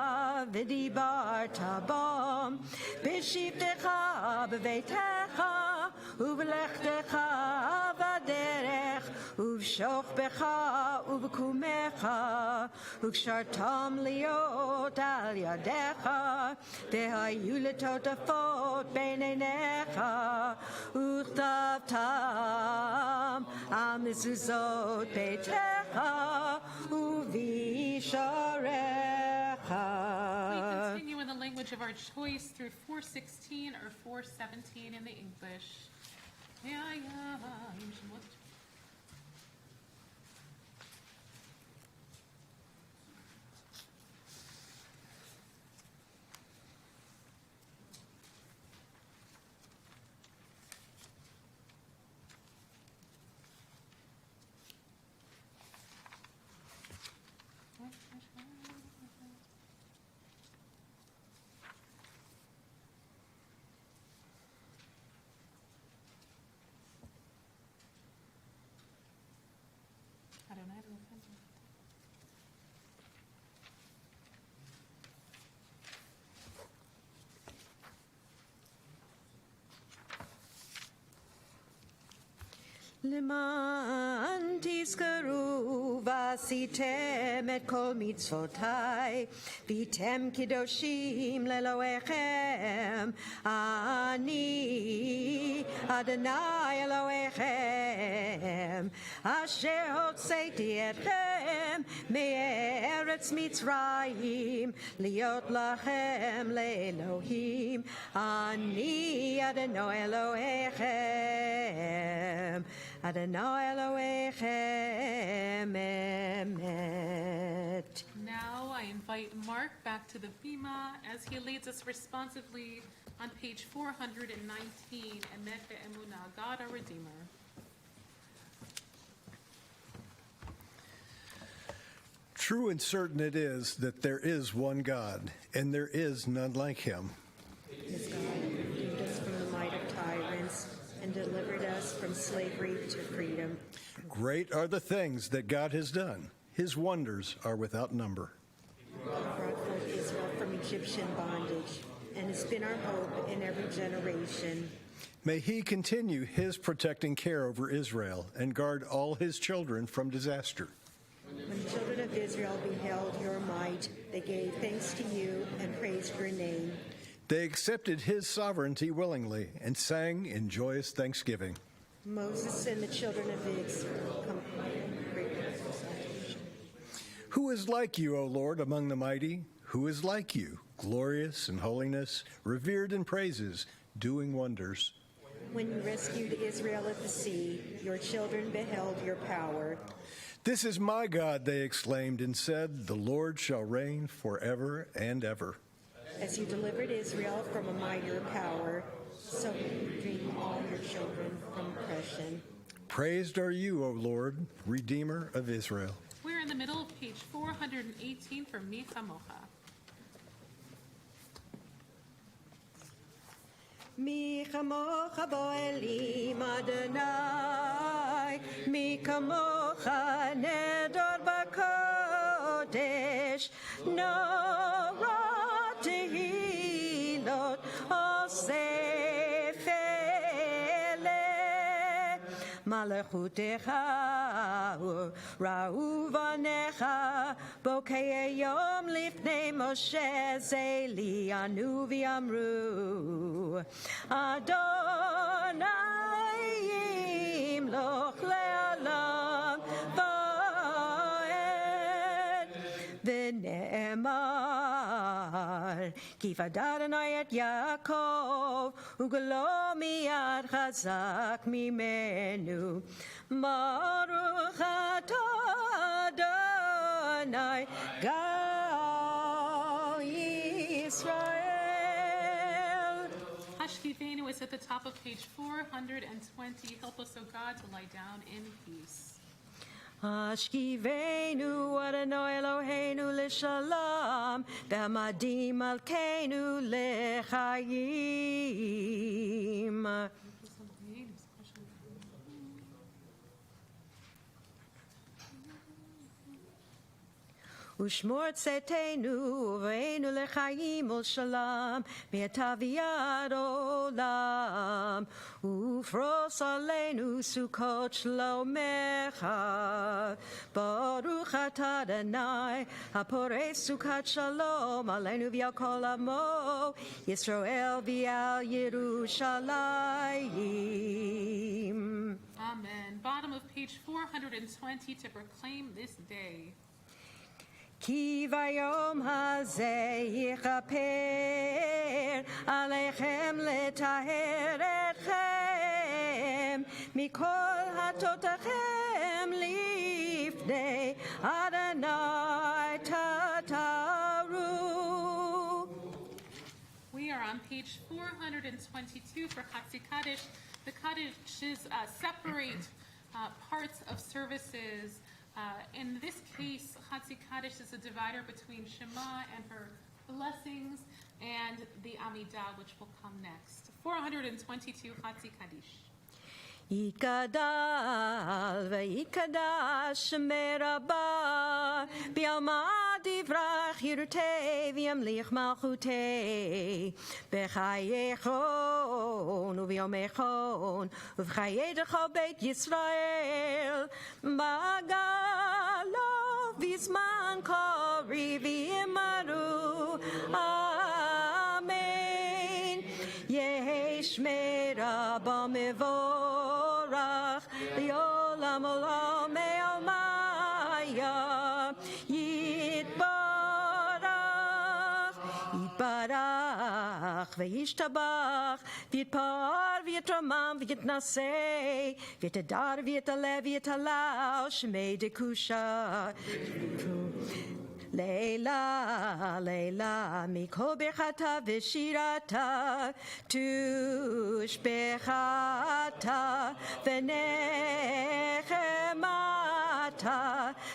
E: V'dibarta bam B'shivtecha b'veitecha ובלכתך בדרך, ובשוך בך ובקומך, וקשרתם להיות על ידיך, והיו לטוטפות בין עיניך, וכתבתם על מזוזות ביתך ובשעריך.
A: We continue in the language of our choice through 4:16 or 4:17 in the English.
E: למען תזכרו ועשיתם את כל מצוותיי, והייתם קדושים לאלוהיכם. אני אדוני אלוהיכם, אשר הוצאתי אתכם מארץ מצרים, להיות לכם לאלוהים. אני אדוני אלוהיכם, Adonai Elohechem emet.
A: Now I invite Mark back to the Bima as he leads us responsively on page 419, Emet ve'emunah, God our Redeemer.
C: True and certain it is that there is one God, and there is none like him.
E: His God redeemed us from the might of tyrants and delivered us from slavery to freedom.
C: Great are the things that God has done. His wonders are without number.
E: God brought forth Israel from Egyptian bondage and has been our hope in every generation.
C: May he continue his protecting care over Israel and guard all his children from disaster.
E: When the children of Israel beheld your might, they gave thanks to you and praised your name.
C: They accepted his sovereignty willingly and sang in joyous thanksgiving.
E: Moses and the children of Israel come.
C: Who is like you, O Lord, among the mighty? Who is like you, glorious in holiness, revered in praises, doing wonders?
E: When you rescued Israel at the sea, your children beheld your power.
C: This is my God, they exclaimed, and said, the Lord shall reign forever and ever.
E: As you delivered Israel from a mightier power, so you redeem all your children from oppression.
C: Praised are you, O Lord, Redeemer of Israel.
A: We're in the middle of page 418 for Mi Chamocha.
E: Mi chamocha bo'elim Adonai, mi kamocha nedor b'kodesh, norah tehilot osefele, malachutecha ra'u vanecha, bokei yom lifnei Moshe zeli anu v'amru, Adonai yimloch le'alam va'ed v'ne'emar ki v'adad Adonai et Yaakov uglo miyad chazak mimenu Baruch atah Adonai Gal Yisrael.
A: Hashkivenu is at the top of page 420. Help us, O God, to lie down in peace.
E: Ashkivenu Adonai Eloheinu l'shalom, v'amadim malkeinu l'chayim. ושמור צאתנו ובואנו לחיים ולשלום מעתה ועד עולם ופרוס עלינו סוכות שלומך ברוך אתה אדוני הפורש סוכת שלום עלינו ועל כל עמו ישראל ועל ירושלים.
A: Amen. Bottom of page 420 to proclaim this day.
E: כי ביום הזה יכפר עליכם לטהר אתכם מכל חטאותיכם לפני אדוני תטהרו.
A: We are on page 422 for Chatzi Kaddish. The Kaddishes separate parts of services. In this case, Chatzi Kaddish is a divider between Shema and her blessings and the Amidah, which will come next. 422 Chatzi Kaddish.
E: יתגדל ויקדש שמי רבה ביעמד יברח ירותי וימליך מלכותי בחייכון וביומכון ובחיי כל בית ישראל בגלו בזמן קרוב ויאמרו אמן. יהי שמי רבה מבורך לעולם עולם עלמיה יתברך וישתבח ויתפאר ויתרומם ויתנשא ויתהדר ויתעלה ויתהלל שמי דקדושה לילה לילה מכל ברכתה ושירתה תושבחתה ונחמתה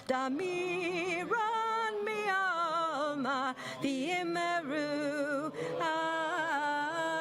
E: דמירן מעלמה ויאמרו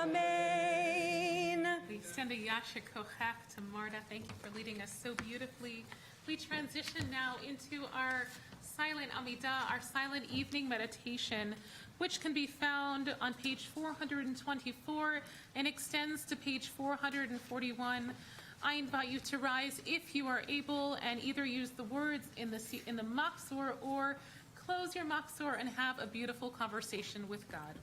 E: amen.
A: We send a Yasha Kochach to Marta. Thank you for leading us so beautifully. We transition now into our silent Amidah, our silent evening meditation, which can be found on page 424 and extends to page 441. I invite you to rise if you are able and either use the words in the Machzor or close your Machzor and have a beautiful conversation with God.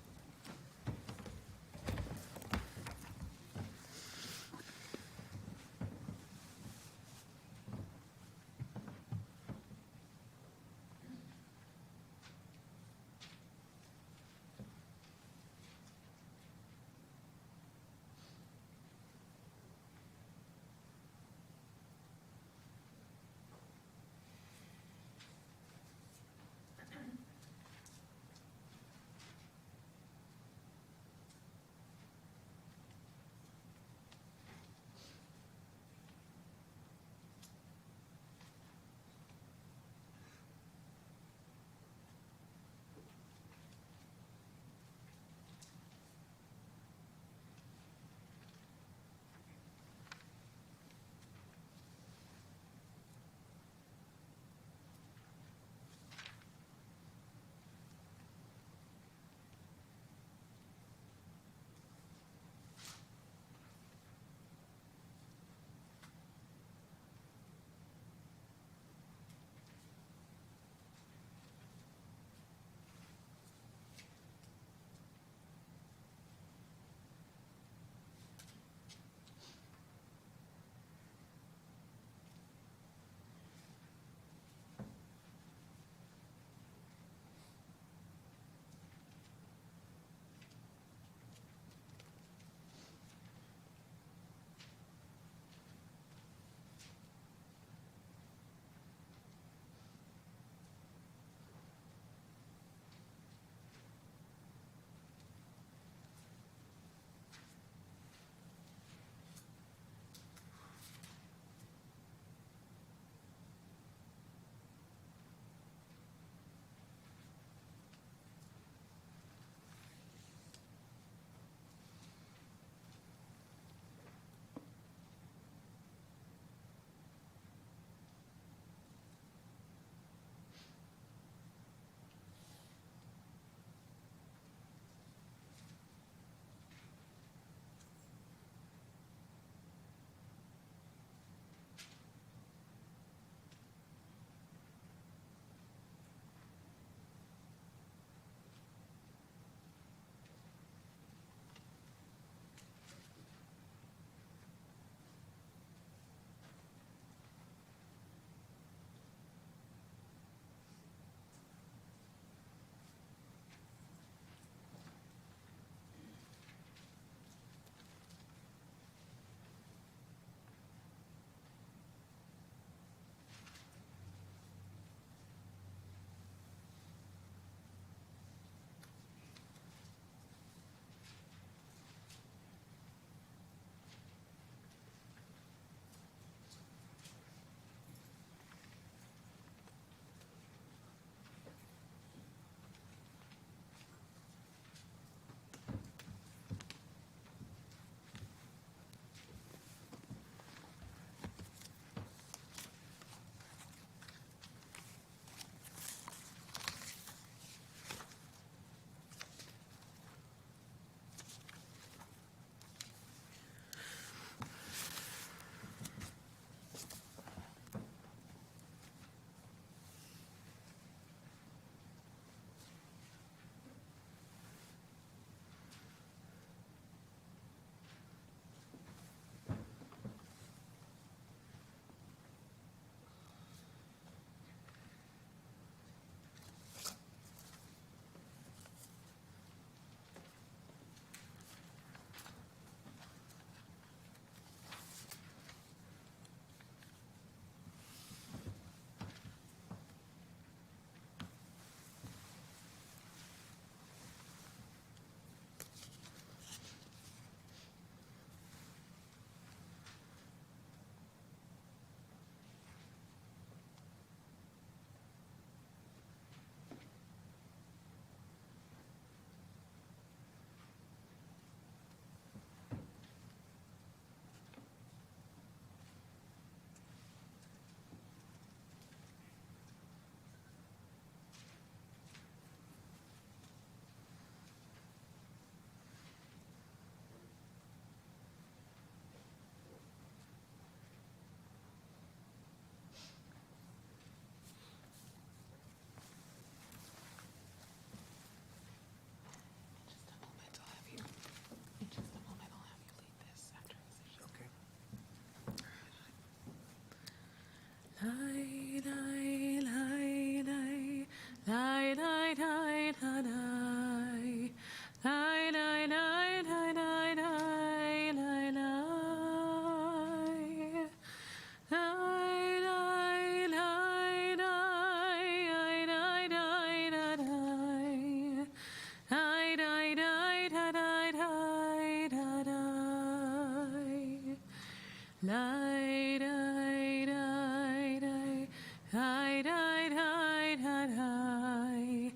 A: Lai, dai, dai, dai, dai, dai, dai, dai, dai.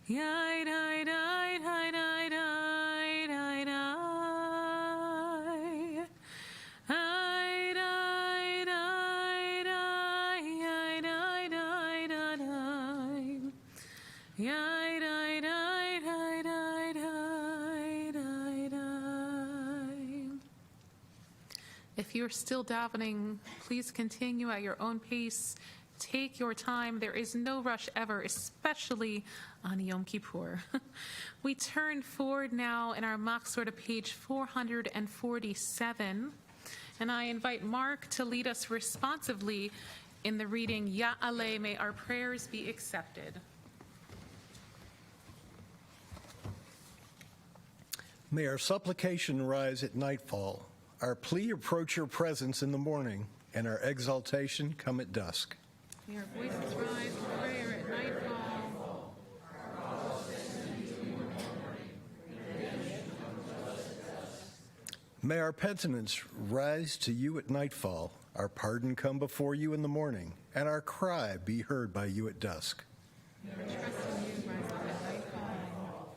A: Yai, dai, dai, dai, dai, dai, dai, dai. Ai, dai, dai, dai, yai, dai, dai, dai, dai. Yai, dai, dai, dai, dai, dai, dai, dai. If you're still davening, please continue at your own pace. Take your time. There is no rush ever, especially on Yom Kippur. We turn forward now in our Machzor to page 447, and I invite Mark to lead us responsively in the reading Ya'aleh, may our prayers be accepted.
C: May our supplication rise at nightfall, our plea approach your presence in the morning, and our exaltation come at dusk.
A: May our voices rise in prayer at nightfall.
C: May our penitence rise to you at nightfall, our pardon come before you in the morning, and our cry be heard by you at dusk.
A: May our trust in you rise up at nightfall.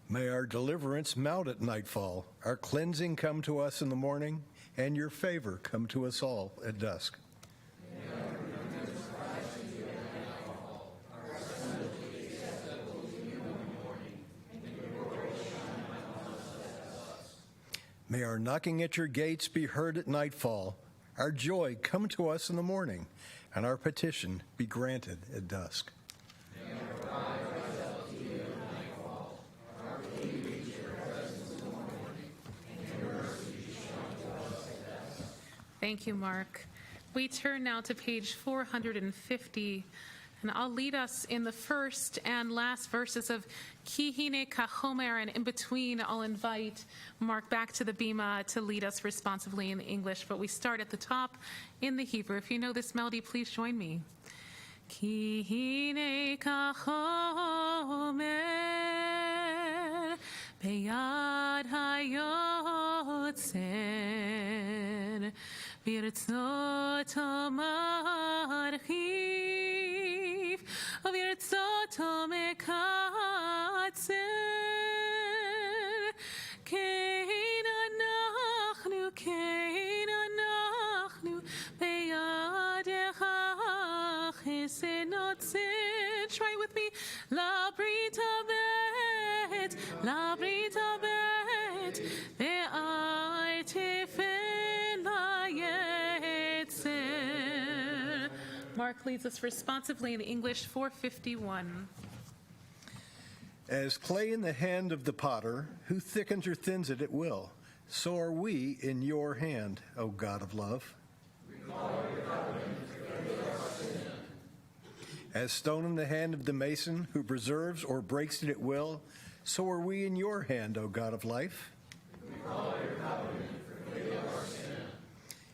C: May our deliverance mount at nightfall, our cleansing come to us in the morning, and your favor come to us all at dusk. May our knocking at your gates be heard at nightfall, our joy come to us in the morning, and our petition be granted at dusk.
A: Thank you, Mark. We turn now to page 450, and I'll lead us in the first and last verses of Ki Hine Kachomer, and in between I'll invite Mark back to the bima to lead us responsively in the English, but we start at the top in the Hebrew. If you know this melody, please join me. Ki Hine Kachomer Beyad Hayotzer Birtzoto marchiv, Birtzoto mekatzer, Kein anachnu, beyadecha chesenotzer. Try it with me. La brita bet, be'artefen la'yetzer. Mark leads us responsively in English 451.
C: As clay in the hand of the potter, who thickens or thins it at will, so are we in your hand, O God of love. As stone in the hand of the mason, who preserves or breaks it at will, so are we in your hand, O God of life.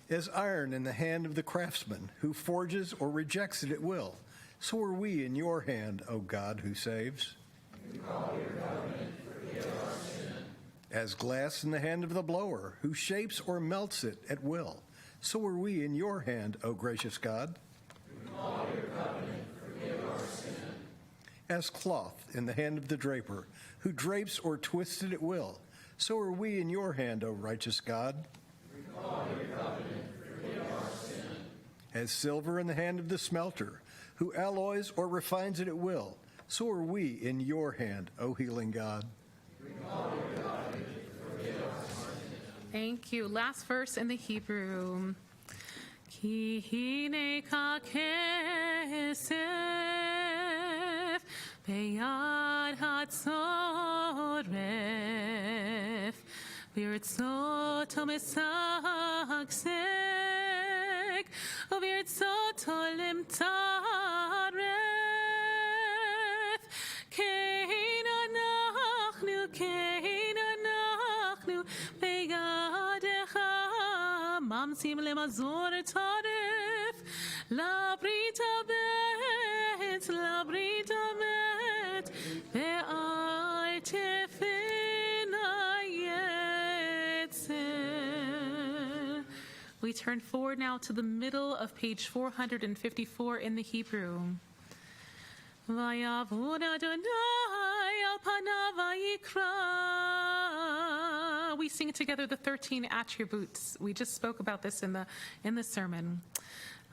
C: As iron in the hand of the craftsman, who forges or rejects it at will, so are we in your hand, O God who saves. As glass in the hand of the blower, who shapes or melts it at will, so are we in your hand, O gracious God. As cloth in the hand of the draper, who drapes or twists it at will, so are we in your hand, O righteous God. As silver in the hand of the smelter, who alloys or refines it at will, so are we in your hand, O healing God.
A: Thank you. Last verse in the Hebrew. Ki hine ka kesef beyad hatzoref v'yirtzoto mesagseg v'yirtzoto limtaref kein anachnu beyadecha mamsim lemazor taref la brita bet be'al tefel We turn forward now to the middle of page 454 in the Hebrew. Vayavod Adonai al panav vayikra. We sing together the 13 attributes. We just spoke about this in the sermon.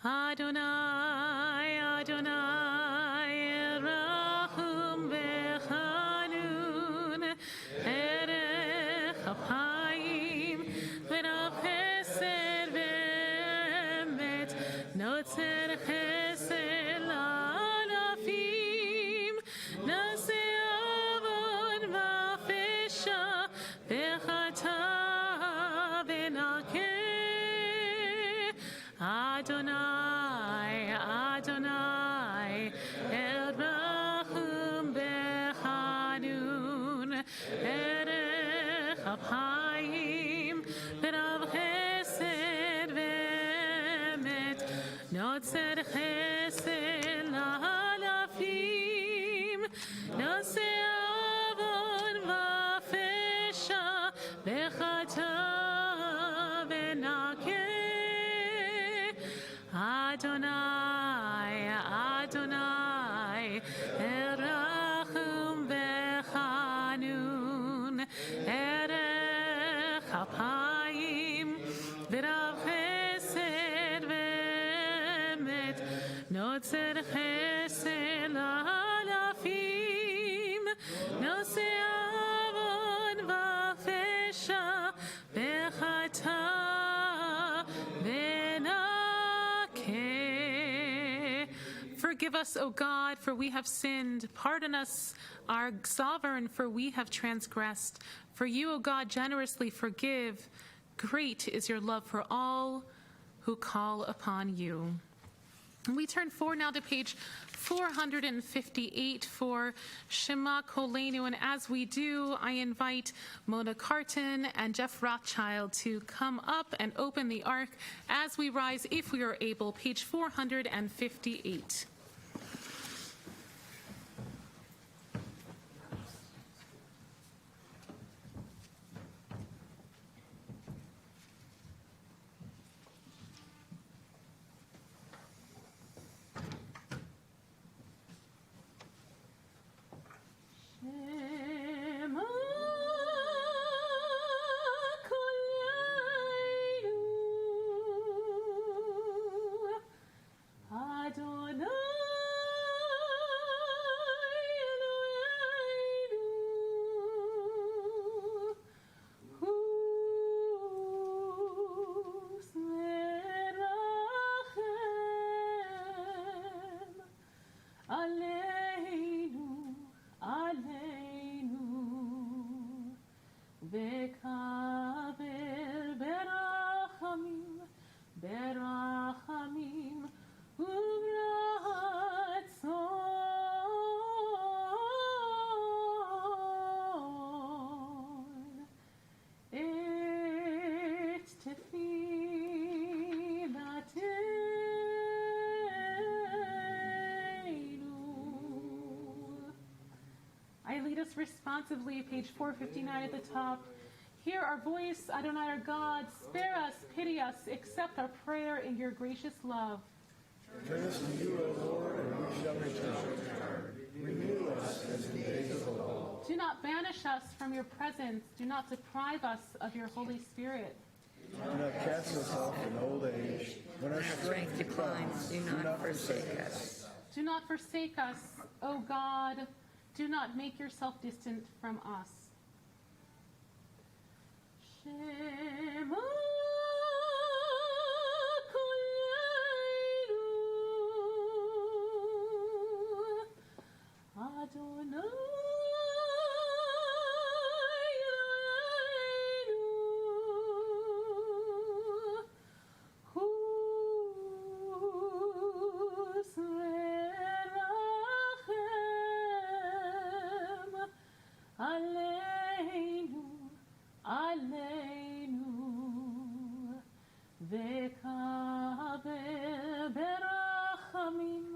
A: Adonai, Adonai, Rahum v'chanun, erech ha'chaim, v'rav chesed v'emet, notzer chesed la'alafim, naseh avon v'afesha, v'chata v'nakeh. Adonai, Adonai, Erachum bechanun, Erech ha'chaim, v'rav chesed v'emet, notzer chesed la'alafim, naseh avon v'afesha, v'chata v'nakeh. Adonai, Adonai, Erachum bechanun, Erech ha'chaim, v'rav chesed v'emet, notzer chesed la'alafim, noseh avon v'afesha, v'chata v'nakeh. Forgive us, O God, for we have sinned. Pardon us, our sovereign, for we have transgressed. For you, O God, generously forgive. Great is your love for all who call upon you. And we turn forward now to page 458 for Shema Kolenu. And as we do, I invite Mona Carton and Jeff Rothschild to come up and open the ark as we rise, if we are able, page 458. Responsively, page 459 at the top. Hear our voice, Adonai our God. Spare us, pity us, accept our prayer in your gracious love.
D: Turn us to you, O Lord, and we shall return. Renew us as in days of old.
A: Do not banish us from your presence. Do not deprive us of your Holy Spirit.
D: Do not cast us off in old age. When our strength declines, do not forsake us.
A: Do not forsake us, O God. Do not make yourself distant from us. Shema Kolenu, Adonai Aleinu, Aleinu, v'kaber berachamim,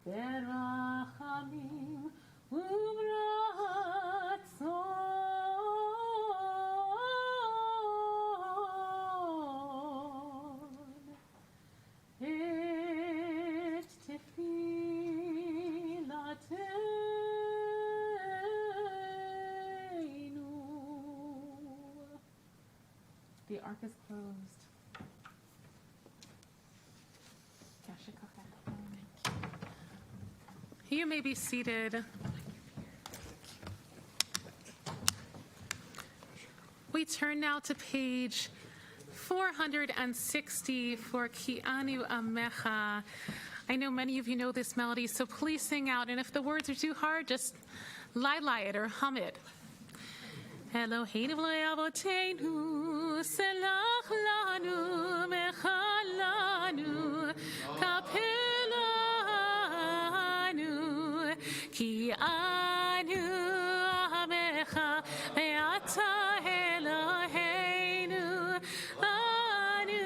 A: berachamim, u'b'ratzon. ark is closed. You may be seated. We turn now to page 460 for Ki Anu Amecha. I know many of you know this melody, so please sing out. And if the words are too hard, just lie it or hum it. Eloheinu v'le'avoteinu, selach lanu, mechal lanu, kapelanu, ki anu amecha, ve'ata Eloheinu, anu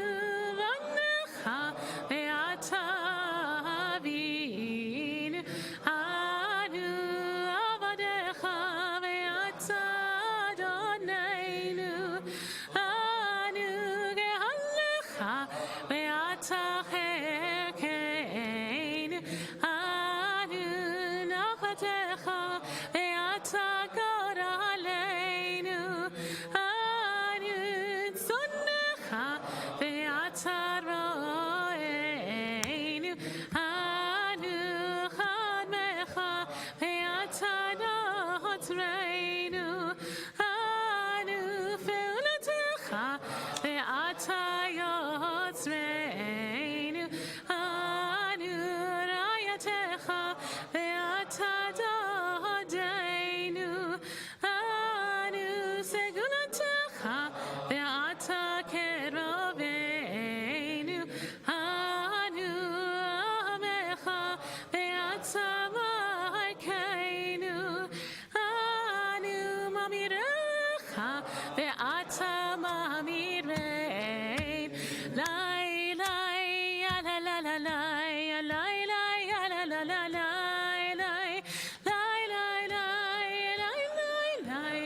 A: v'necha, ve'ata avinu, anu avadecha, ve'ata Adonenu, anu ge'alecha, ve'ata chekeinu, anu nachatecha, ve'ata God aleinu, anu tzonecha, ve'ata ro'einu, anu chadmecha, ve'ata notreinu, anu fe'ulatecha, ve'ata yotzreinu, anu rayatecha, ve'ata dodeinu, anu segulatecha, ve'ata keroveinu, anu amecha, ve'ata malkeinu, anu mamirecha, ve'ata mamirein, lai lai ya la la la lai, ya lai lai ya la la la lai, lai lai lai lai, lai lai lai,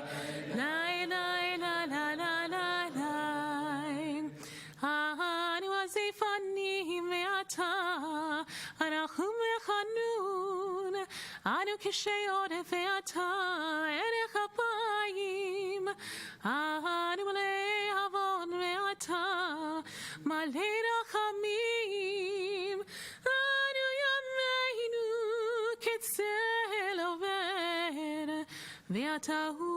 A: lai lai la la la la lai. Anu azifanim ve'ata, anachu mechanun, anu kishayot ve'ata, erech apayim, anu malei havon ve'ata, malei rachamim, anu yameinu kitzel over, ve'ata hu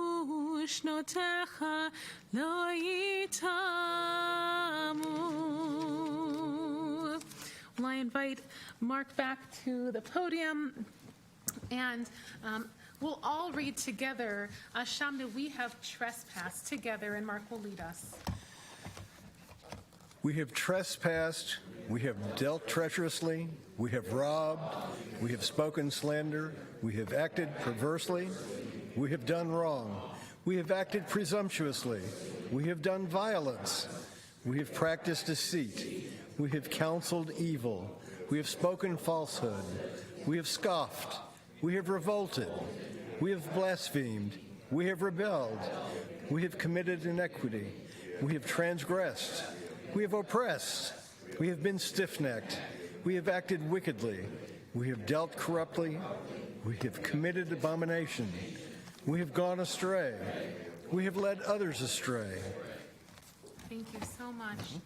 A: shnotecha lo yitamu. Well, I invite Mark back to the podium, and we'll all read together. Shamnu, we have trespassed together, and Mark will lead us.
C: We have trespassed, we have dealt treacherously, we have robbed, we have spoken slander, we have acted perversely, we have done wrong, we have acted presumptuously, we have done violence, we have practiced deceit, we have counseled evil, we have spoken falsehood, we have scoffed, we have revolted, we have blasphemed, we have rebelled, we have committed iniquity, we have transgressed, we have oppressed, we have been stiff-necked, we have acted wickedly, we have dealt corruptly, we have committed abomination, we have gone astray, we have led others astray.
A: Thank you so much.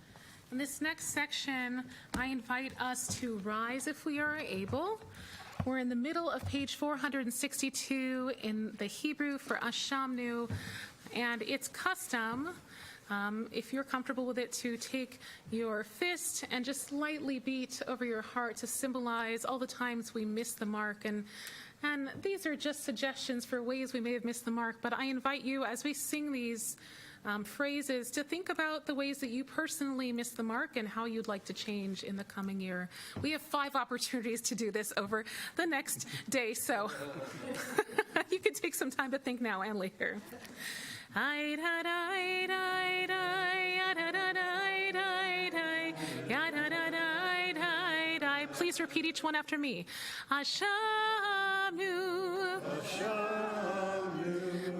A: In this next section, I invite us to rise if we are able. We're in the middle of page 462 in the Hebrew for Ashamnu, and it's custom, if you're comfortable with it, to take your fist and just lightly beat over your heart to symbolize all the times we miss the mark. And these are just suggestions for ways we may have missed the mark, but I invite you, as we sing these phrases, to think about the ways that you personally missed the mark and how you'd like to change in the coming year. We have 5 opportunities to do this over the next day, so you can take some time to think now and later. Please repeat each one after me. Ashamnu,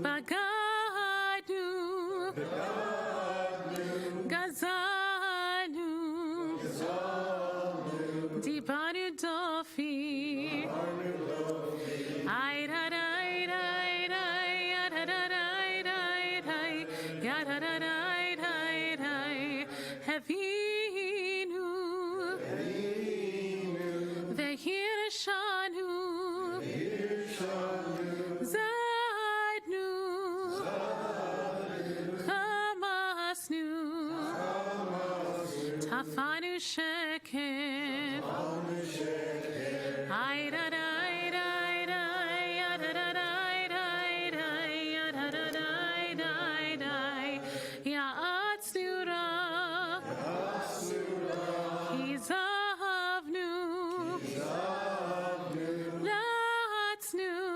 A: Bagadu, Gazanu, Dibanu Dofi, Afanu Sheker. Ay da da da da ya da da da da da ya da da da da da ya Atzura. He's of new. That's new.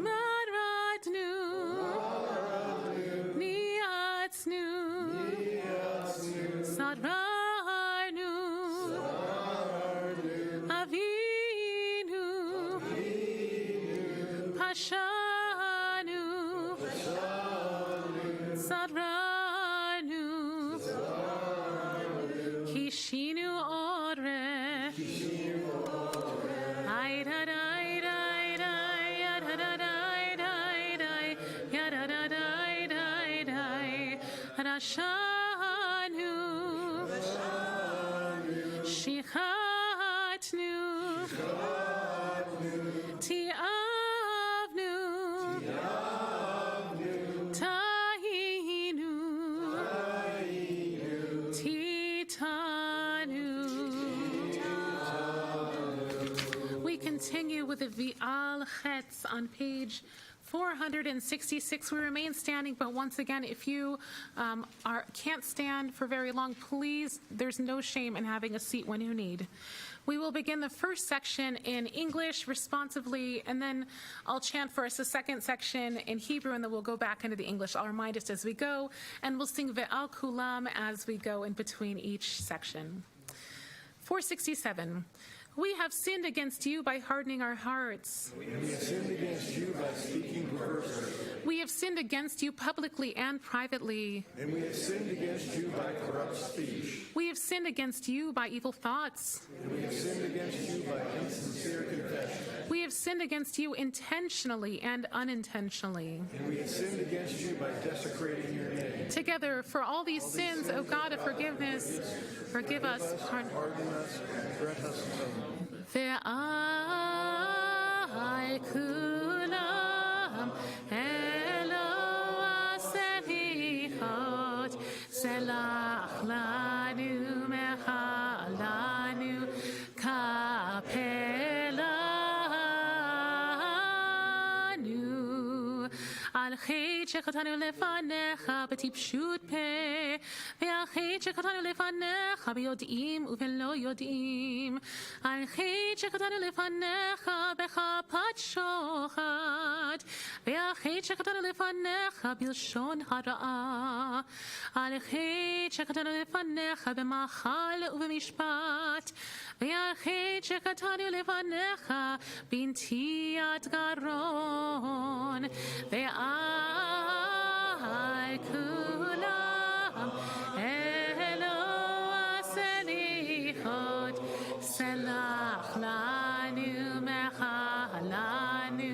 A: Marat new. Niat's new. Sadrar new. Avinu. Pashanu. Sadranu. Kishinu Ore. Ay da da da da ya da da da da da ya da da da da da Rashanu. Shichatnu. Tiavnu. Tahinu. Titanu. We continue with the Vi'al Chetz on page 466. We remain standing, but once again, if you can't stand for very long, please, there's no shame in having a seat when you need. We will begin the first section in English responsively, and then I'll chant for us the second section in Hebrew, and then we'll go back into the English. I'll remind us as we go, and we'll sing Ve'al Kulam as we go in between each section. 467. We have sinned against you by hardening our hearts.
D: We have sinned against you by speaking perversely.
A: We have sinned against you publicly and privately.
D: And we have sinned against you by corrupt speech.
A: We have sinned against you by evil thoughts.
D: And we have sinned against you by insincere confession.
A: We have sinned against you intentionally and unintentionally.
D: And we have sinned against you by desecrating your name.
A: Together, for all these sins, O God of forgiveness, forgive us, pardon
D: us, and grant us atonement.
A: Ve'ai kulam Eloah selichot selach lanu mechalanu kapelanu al chet shechatanu lefanecha b'tipshut peh ve'al chet shechatanu lefanecha b'yodim u'velo yodim al chet shechatanu lefanecha b'chapat shochad ve'al chet shechatanu lefanecha b'lshon hara'ah al chet shechatanu lefanecha b'machal u'b'mishpat ve'al chet shechatanu lefanecha b'ntiat garon ve'ai kulam Eloah selichot selach lanu mechalanu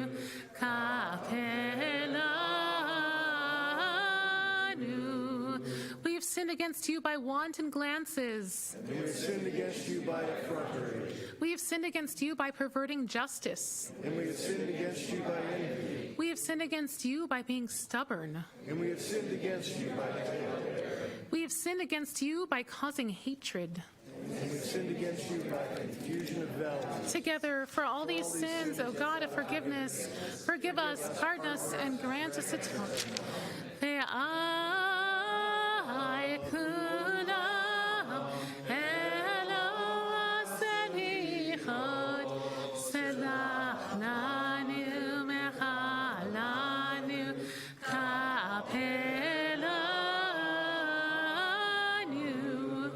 A: kapelanu. We have sinned against you by wanton glances.
D: And we have sinned against you by effrontery.
A: We have sinned against you by perverting justice.
D: And we have sinned against you by envy.
A: We have sinned against you by being stubborn.
D: And we have sinned against you by anger.
A: We have sinned against you by causing hatred.
D: And we have sinned against you by confusion of values.
A: Together, for all these sins, O God of forgiveness, forgive us, pardon us, and grant us atonement. Ve'ai kulam Eloah selichot selach lanu mechalanu kapelanu.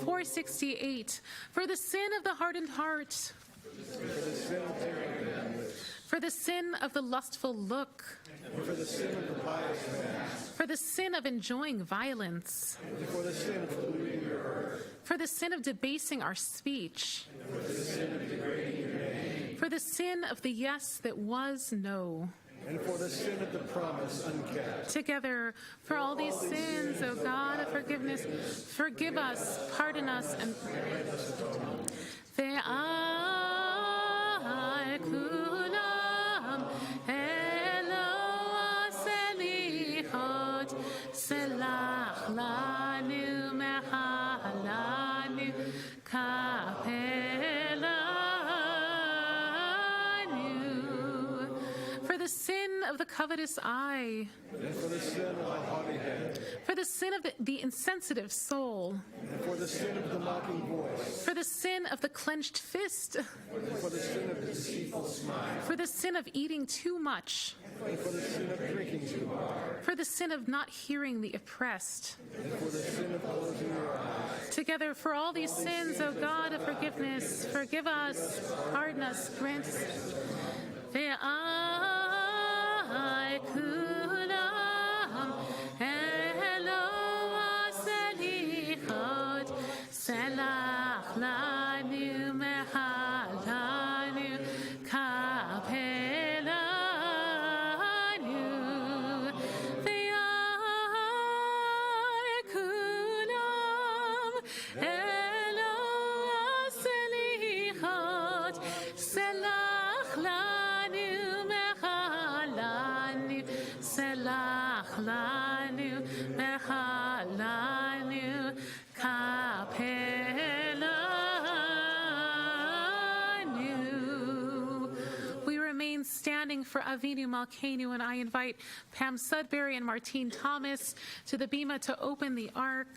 A: 468. For the sin of the hardened heart, for the sin of the lustful look,
D: And for the sin of the pious man.
A: for the sin of enjoying violence,
D: And for the sin of polluting your earth.
A: for the sin of debasing our speech,
D: And for the sin of degrading your name.
A: for the sin of the yes that was no.
D: And for the sin of the promise unkept.
A: Together, for all these sins, O God of forgiveness, forgive us, pardon us, and Ve'ai kulam Eloah selichot selach lanu mechal covetous eye,
C: and for the sin of the haughty head,
A: for the sin of the insensitive soul,
C: and for the sin of the mocking voice,
A: for the sin of the clenched fist,
C: and for the sin of the deceitful smile,
A: for the sin of eating too much,
C: and for the sin of drinking too hard,
A: for the sin of not hearing the oppressed.
C: and for the sin of closing your eyes.
A: Together for all these sins, O God of forgiveness, forgive us, pardon us, grant us. Ve'ai kulam elo aselichot selach lanu mehalanu kapelanu ve'ai kulam elo aselichot selach lanu mehalanu selach lanu mehalanu kapelanu. We remain standing for Avinu Malkeinu, and I invite Pam Sudbury and Martine Thomas to the bima to open the ark.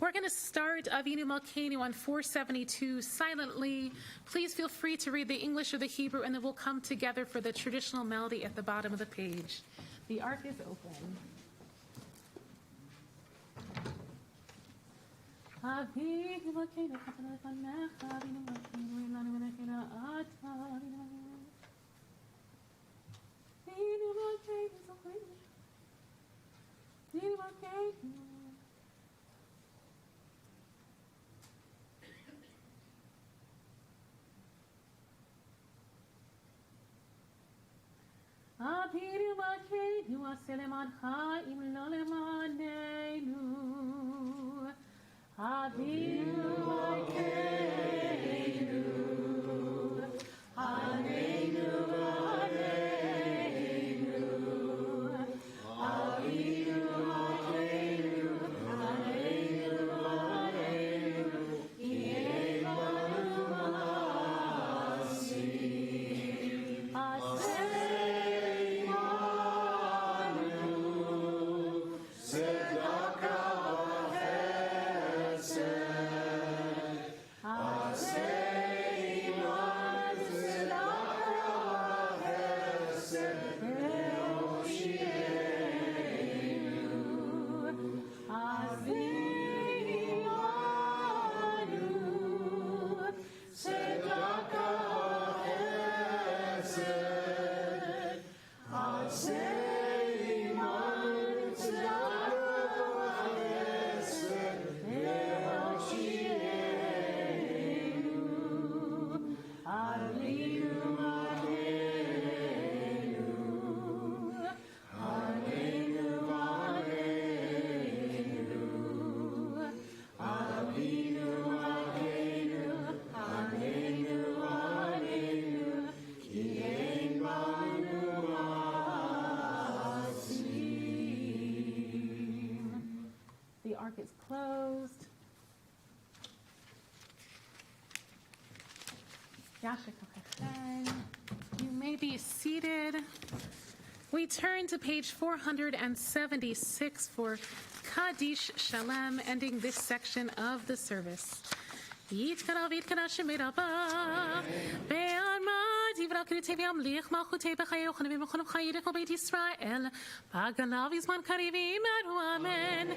A: We're going to start Avinu Malkeinu on 472 silently. Please feel free to read the English or the Hebrew, and then we'll come together for the traditional melody at the bottom of the page. The ark is open. Avinu Malkeinu, Avinu Malkeinu, Avinu Malkeinu, Avinu Malkeinu. Avinu Malkeinu, aseh lemancha im lo lemanenu. Avinu Malkeinu, Aleinu v'aleinu. Avinu Malkeinu, Aleinu v'aleinu. Yeh banu ma'asim. Aseh The ark is closed. You may be seated. We turn to page 476 for Kaddish Shalom, ending this section of the service. יתקרא ויתקרא שמי רבה בעלמא דברה כריתי וימליך מלכותי בחיי וכנבים וכנב חיי כל בית ישראל בהגנה בזמן קריב יאמרו אמן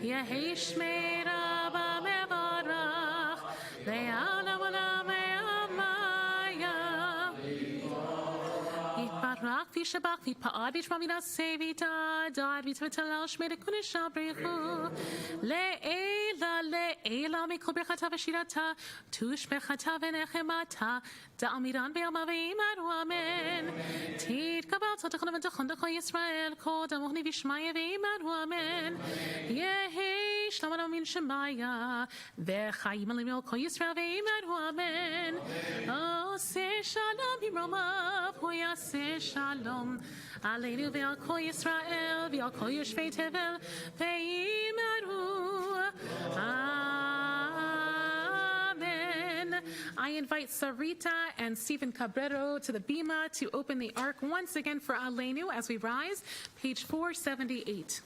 A: יהי שמי רבה מברך לעולם עולם ועמיה יתברך וישבח ויתפאר וישמע וינסה ויתעדד ויתבטלל שמי לקודש בריחו לעילה מכל ברכתה ושירתה תושבחתה ונחמתה דאמירן בימה ויאמרו אמן תתקבל צדקנו ותכון דכל ישראל קודם וכני וישמעיה ויאמרו אמן יהי שלום מן שמיה וחיים עלינו על כל ישראל ויאמרו אמן עושה שלום במרומיו הוא יעשה שלום עלינו ועל כל ישראל ועל כל יושבי תבל ויאמרו Amen. I invite Sarita and Stephen Cabrero to the Bima to open the Ark once again for Aleinu as we rise, page 478.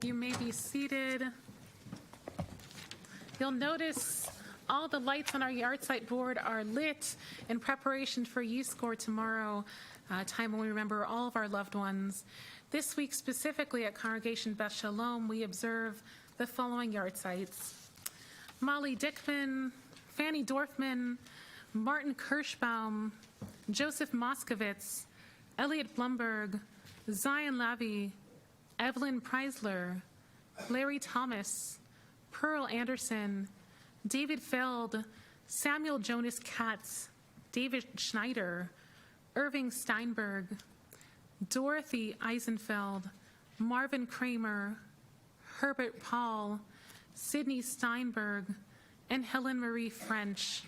A: You may be seated. You'll notice all the lights on our yard site board are lit in preparation for YouScore tomorrow, a time when we remember all of our loved ones. This week specifically at Congregation Beth Shalom, we observe the following yard sites: Molly Dickman, Fanny Dorfman, Martin Kirschbaum, Joseph Moskowitz, Elliot Blumberg, Zion Lavie, Evelyn Preisler, Larry Thomas, Pearl Anderson, David Feld, Samuel Jonas Katz, David Schneider, Irving Steinberg, Dorothy Eisenfeld, Marvin Kramer, Herbert Paul, Sidney Steinberg, and Helen Marie French.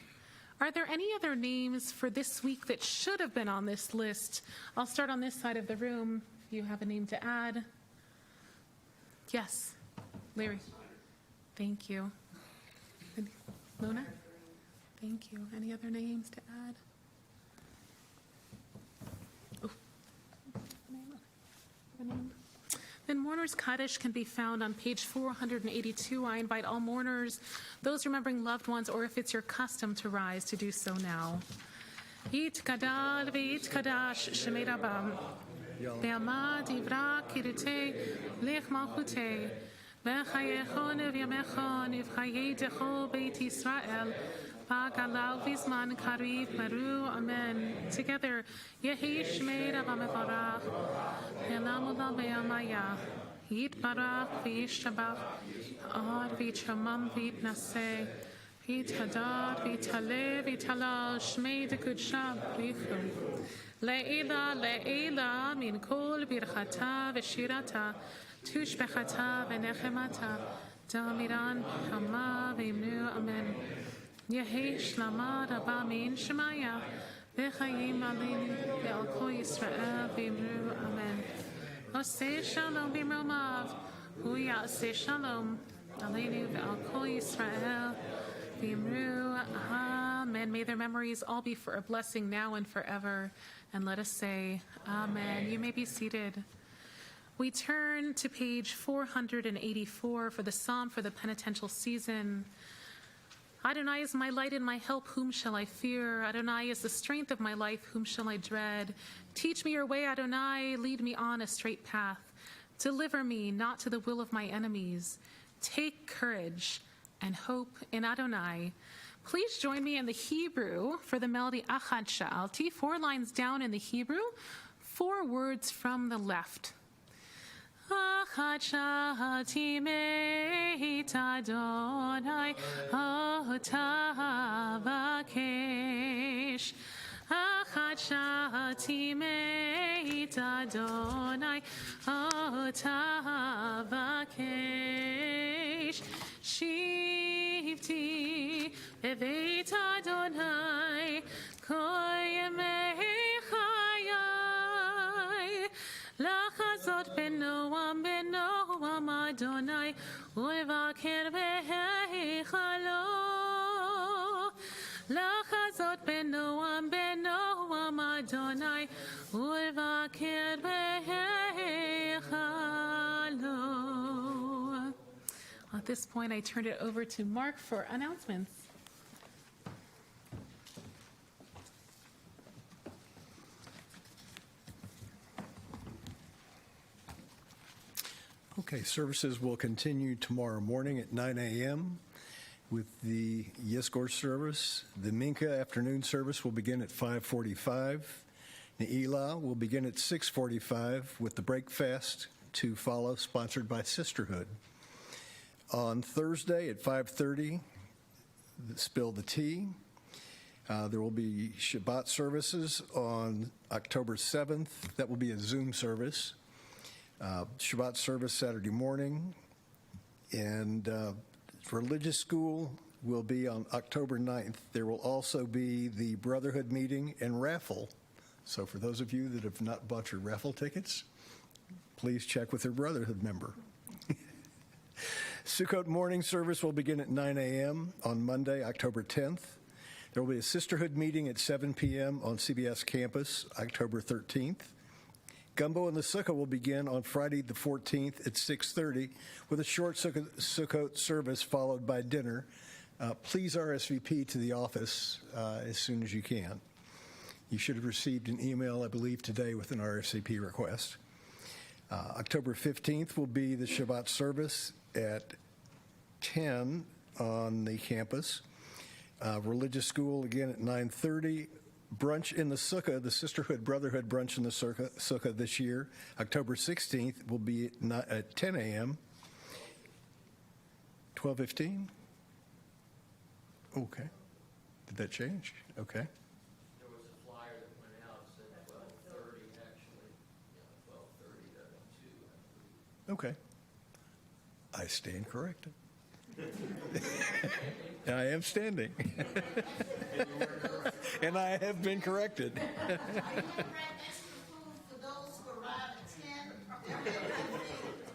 A: Are there any other names for this week that should have been on this list? I'll start on this side of the room if you have a name to add. Yes, Larry. Thank you. Mona? Thank you. Any other names to add? Oh. Then Mourner's Kaddish can be found on page 482. I invite all mourners, those remembering loved ones, or if it's your custom to rise, to do so now. Yit kadal v'yit kadash shemei rabam. Be'ama divra kirute lech malchute. V'chayechon v'yamechon v'chayedecho beit Yisrael. V'galau v'zman kariv meru. Amen. Together, Yehi shmei rabam evarach. Yelamudal be'amaya. Yit barach v'yishabach. Ad v'yitramam v'yitnaseh. V'yithadar v'yithale v'yithalal shmei dekudshah v'yichum. Le'ila min kol birchata v'shirata tushbechata v'nechemata damiran hama v'imnu. Amen. Yehi shlama rabba min shemaya v'chayim aleinu ve'al kol Yisrael v'imnu. Amen. Oseh shalom b'mromav hu ya'aseh shalom aleinu ve'al kol Yisrael v'imru. Amen. Amen. May their memories all be for a blessing now and forever. And let us say, Amen. You may be seated. We turn to page 484 for the Psalm for the Penitential season. Adonai is my light and my help, whom shall I fear? Adonai is the strength of my life, whom shall I dread? Teach me your way, Adonai, lead me on a straight path. Deliver me not to the will of my enemies. Take courage and hope in Adonai. Please join me in the Hebrew for the melody Achad Sha'alti, 4 lines down in the Hebrew, 4 words from the left. Achad Sha'alti meit Adonai otavakesh. Achad Sha'alti meit Adonai otavakesh. Shivti bebeit Adonai kol yemei chayai. Lachazot benoam Adonai ulevaker beheichalo. Lachazot benoam Adonai ulevaker beheichalo. At this point, I turned it over to Mark for announcements.
C: Okay, services will continue tomorrow morning at 9 a.m. with the Yizkor service. The Mincha afternoon service will begin at 5:45. Ne'ilah will begin at 6:45 with the breakfast to follow, sponsored by Sisterhood. On Thursday at 5:30, Spill the Tea. There will be Shabbat services on October 7th. That will be a Zoom service. Shabbat service Saturday morning. And religious school will be on October 9th. There will also be the Brotherhood meeting and raffle. So for those of you that have not bought your raffle tickets, please check with your Brotherhood member. Sukkot morning service will begin at 9 a.m. on Monday, October 10th. There will be a Sisterhood meeting at 7 p.m. on CBS campus, October 13th. Gumbo and the Sukkah will begin on Friday the 14th at 6:30 with a short Sukkot service followed by dinner. Please RSVP to the office as soon as you can. You should have received an email, I believe, today with an RSVP request. October 15th will be the Shabbat service at 10 on the campus. Religious school again at 9:30. Brunch in the Sukkah, the Sisterhood Brotherhood brunch in the Sukkah this year, October 16th, will be at 10 a.m. 12:15? Okay. Did that change? Okay.
F: There was a flyer that went out that said 12:30, actually. 12:30 to 2, I believe.
C: Okay. I stand corrected. I am standing. And I have been corrected.
G: Are you going to bring extra food for those who arrive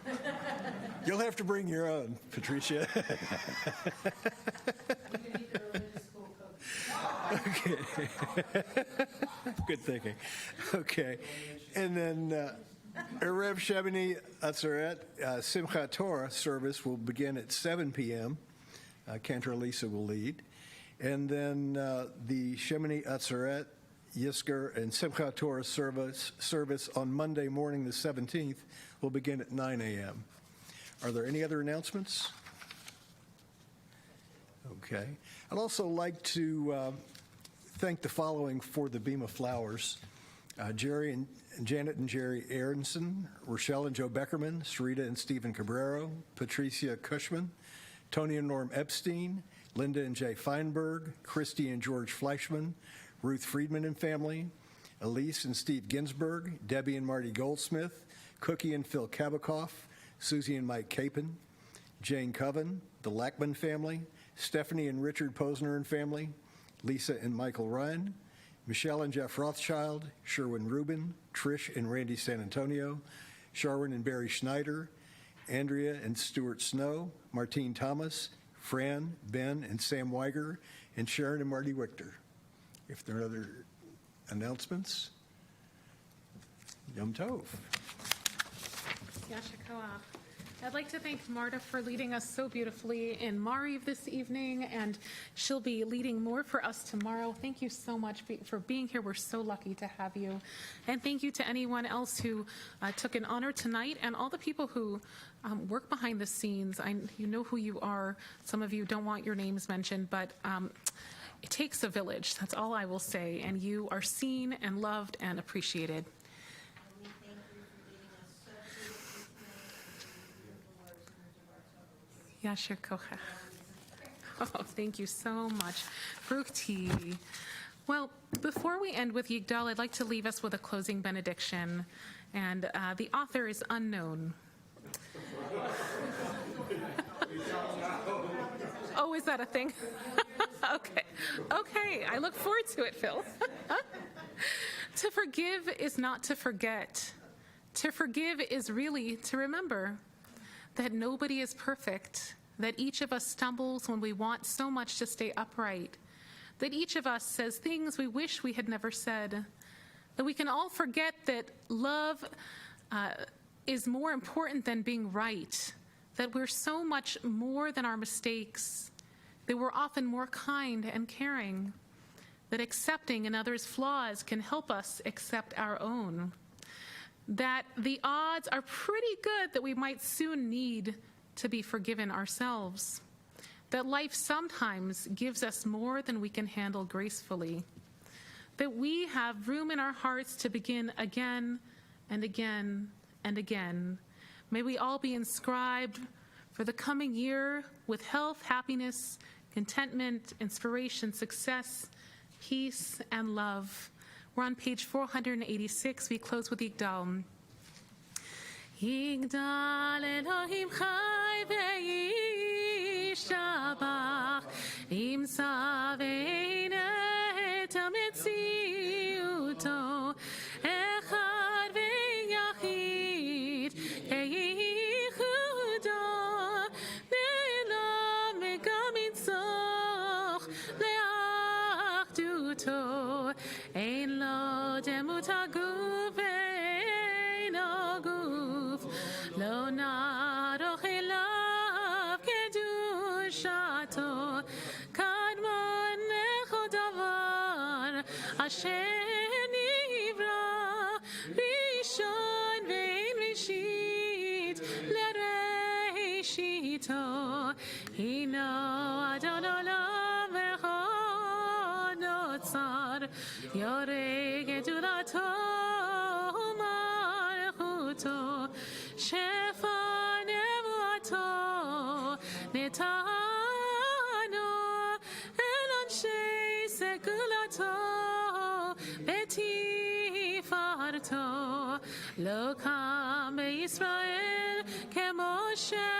G: at 10?
C: You'll have to bring your own, Patricia. Okay. Good thinking. Okay. And then Erev Shemini Atzeret Simchat Torah service will begin at 7 p.m. Cantor Lisa will lead. And then the Shemini Atzeret, Yizkor, and Simchat Torah service on Monday morning the 17th will begin at 9 a.m. Are there any other announcements? Okay. I'd also like to thank the following for the Beam of Flowers. Jerry and Janet and Jerry Aronson, Rochelle and Joe Beckerman, Sarita and Stephen Cabrero, Patricia Cushman, Tony and Norm Epstein, Linda and Jay Feinberg, Christy and George Fleischman, Ruth Friedman and family, Elise and Steve Ginsberg, Debbie and Marty Goldsmith, Cookie and Phil Kabakoff, Susie and Mike Capon, Jane Coven, the Lackman family, Stephanie and Richard Posner and family, Lisa and Michael Ryan, Michelle and Jeff Rothschild, Sherwin Rubin, Trish and Randy San Antonio, Sharwin and Barry Schneider, Andrea and Stuart Snow, Martine Thomas, Fran, Ben, and Sam Weiger, and Sharon and Marty Wichter. If there are other announcements, Yom Tov.
A: Yasher Koach. I'd like to thank Marta for leading us so beautifully in Mariv this evening, and she'll be leading more for us tomorrow. Thank you so much for being here. We're so lucky to have you. And thank you to anyone else who took an honor tonight, and all the people who work behind the scenes. You know who you are. Some of you don't want your names mentioned, but it takes a village. That's all I will say. And you are seen and loved and appreciated.
G: And we thank you for giving us such beautiful words in the
A: Yasher Kochach. Oh, thank you so much. Brukti. Well, before we end with Yigdal, I'd like to leave us with a closing benediction. And the author is unknown. Oh, is that a thing? Okay. I look forward to it, Phil. To forgive is not to forget. To forgive is really to remember that nobody is perfect, that each of us stumbles when we want so much to stay upright, that each of us says things we wish we had never said, that we can all forget that love is more important than being right, that we're so much more than our mistakes, that we're often more kind and caring, that accepting another's flaws can help us accept our own, that the odds are pretty good that we might soon need to be forgiven ourselves, that life sometimes gives us more than we can handle gracefully, that we have room in our hearts to begin again and again and again. May we all be inscribed for the coming year with health, happiness, contentment, inspiration, success, peace, and love. We're on page 486. We close with Yigdal. Yigdal Elohim chai ve'yishtabach imsa ve'enet hametziuto echad ve'yachid ke'ichudo ne'elam v'gam insoch le'achduto ein lo demut haguf ve'ein haguf lo naroch elav kedushato kadmon lechol davar asher nivra rishon ve'ein rishit le'reishito hino adon olam echad notzar yoreh gedulato malchuto shefa nevuato netano el anshei segulato betifarto lo kam beYisrael kemoshe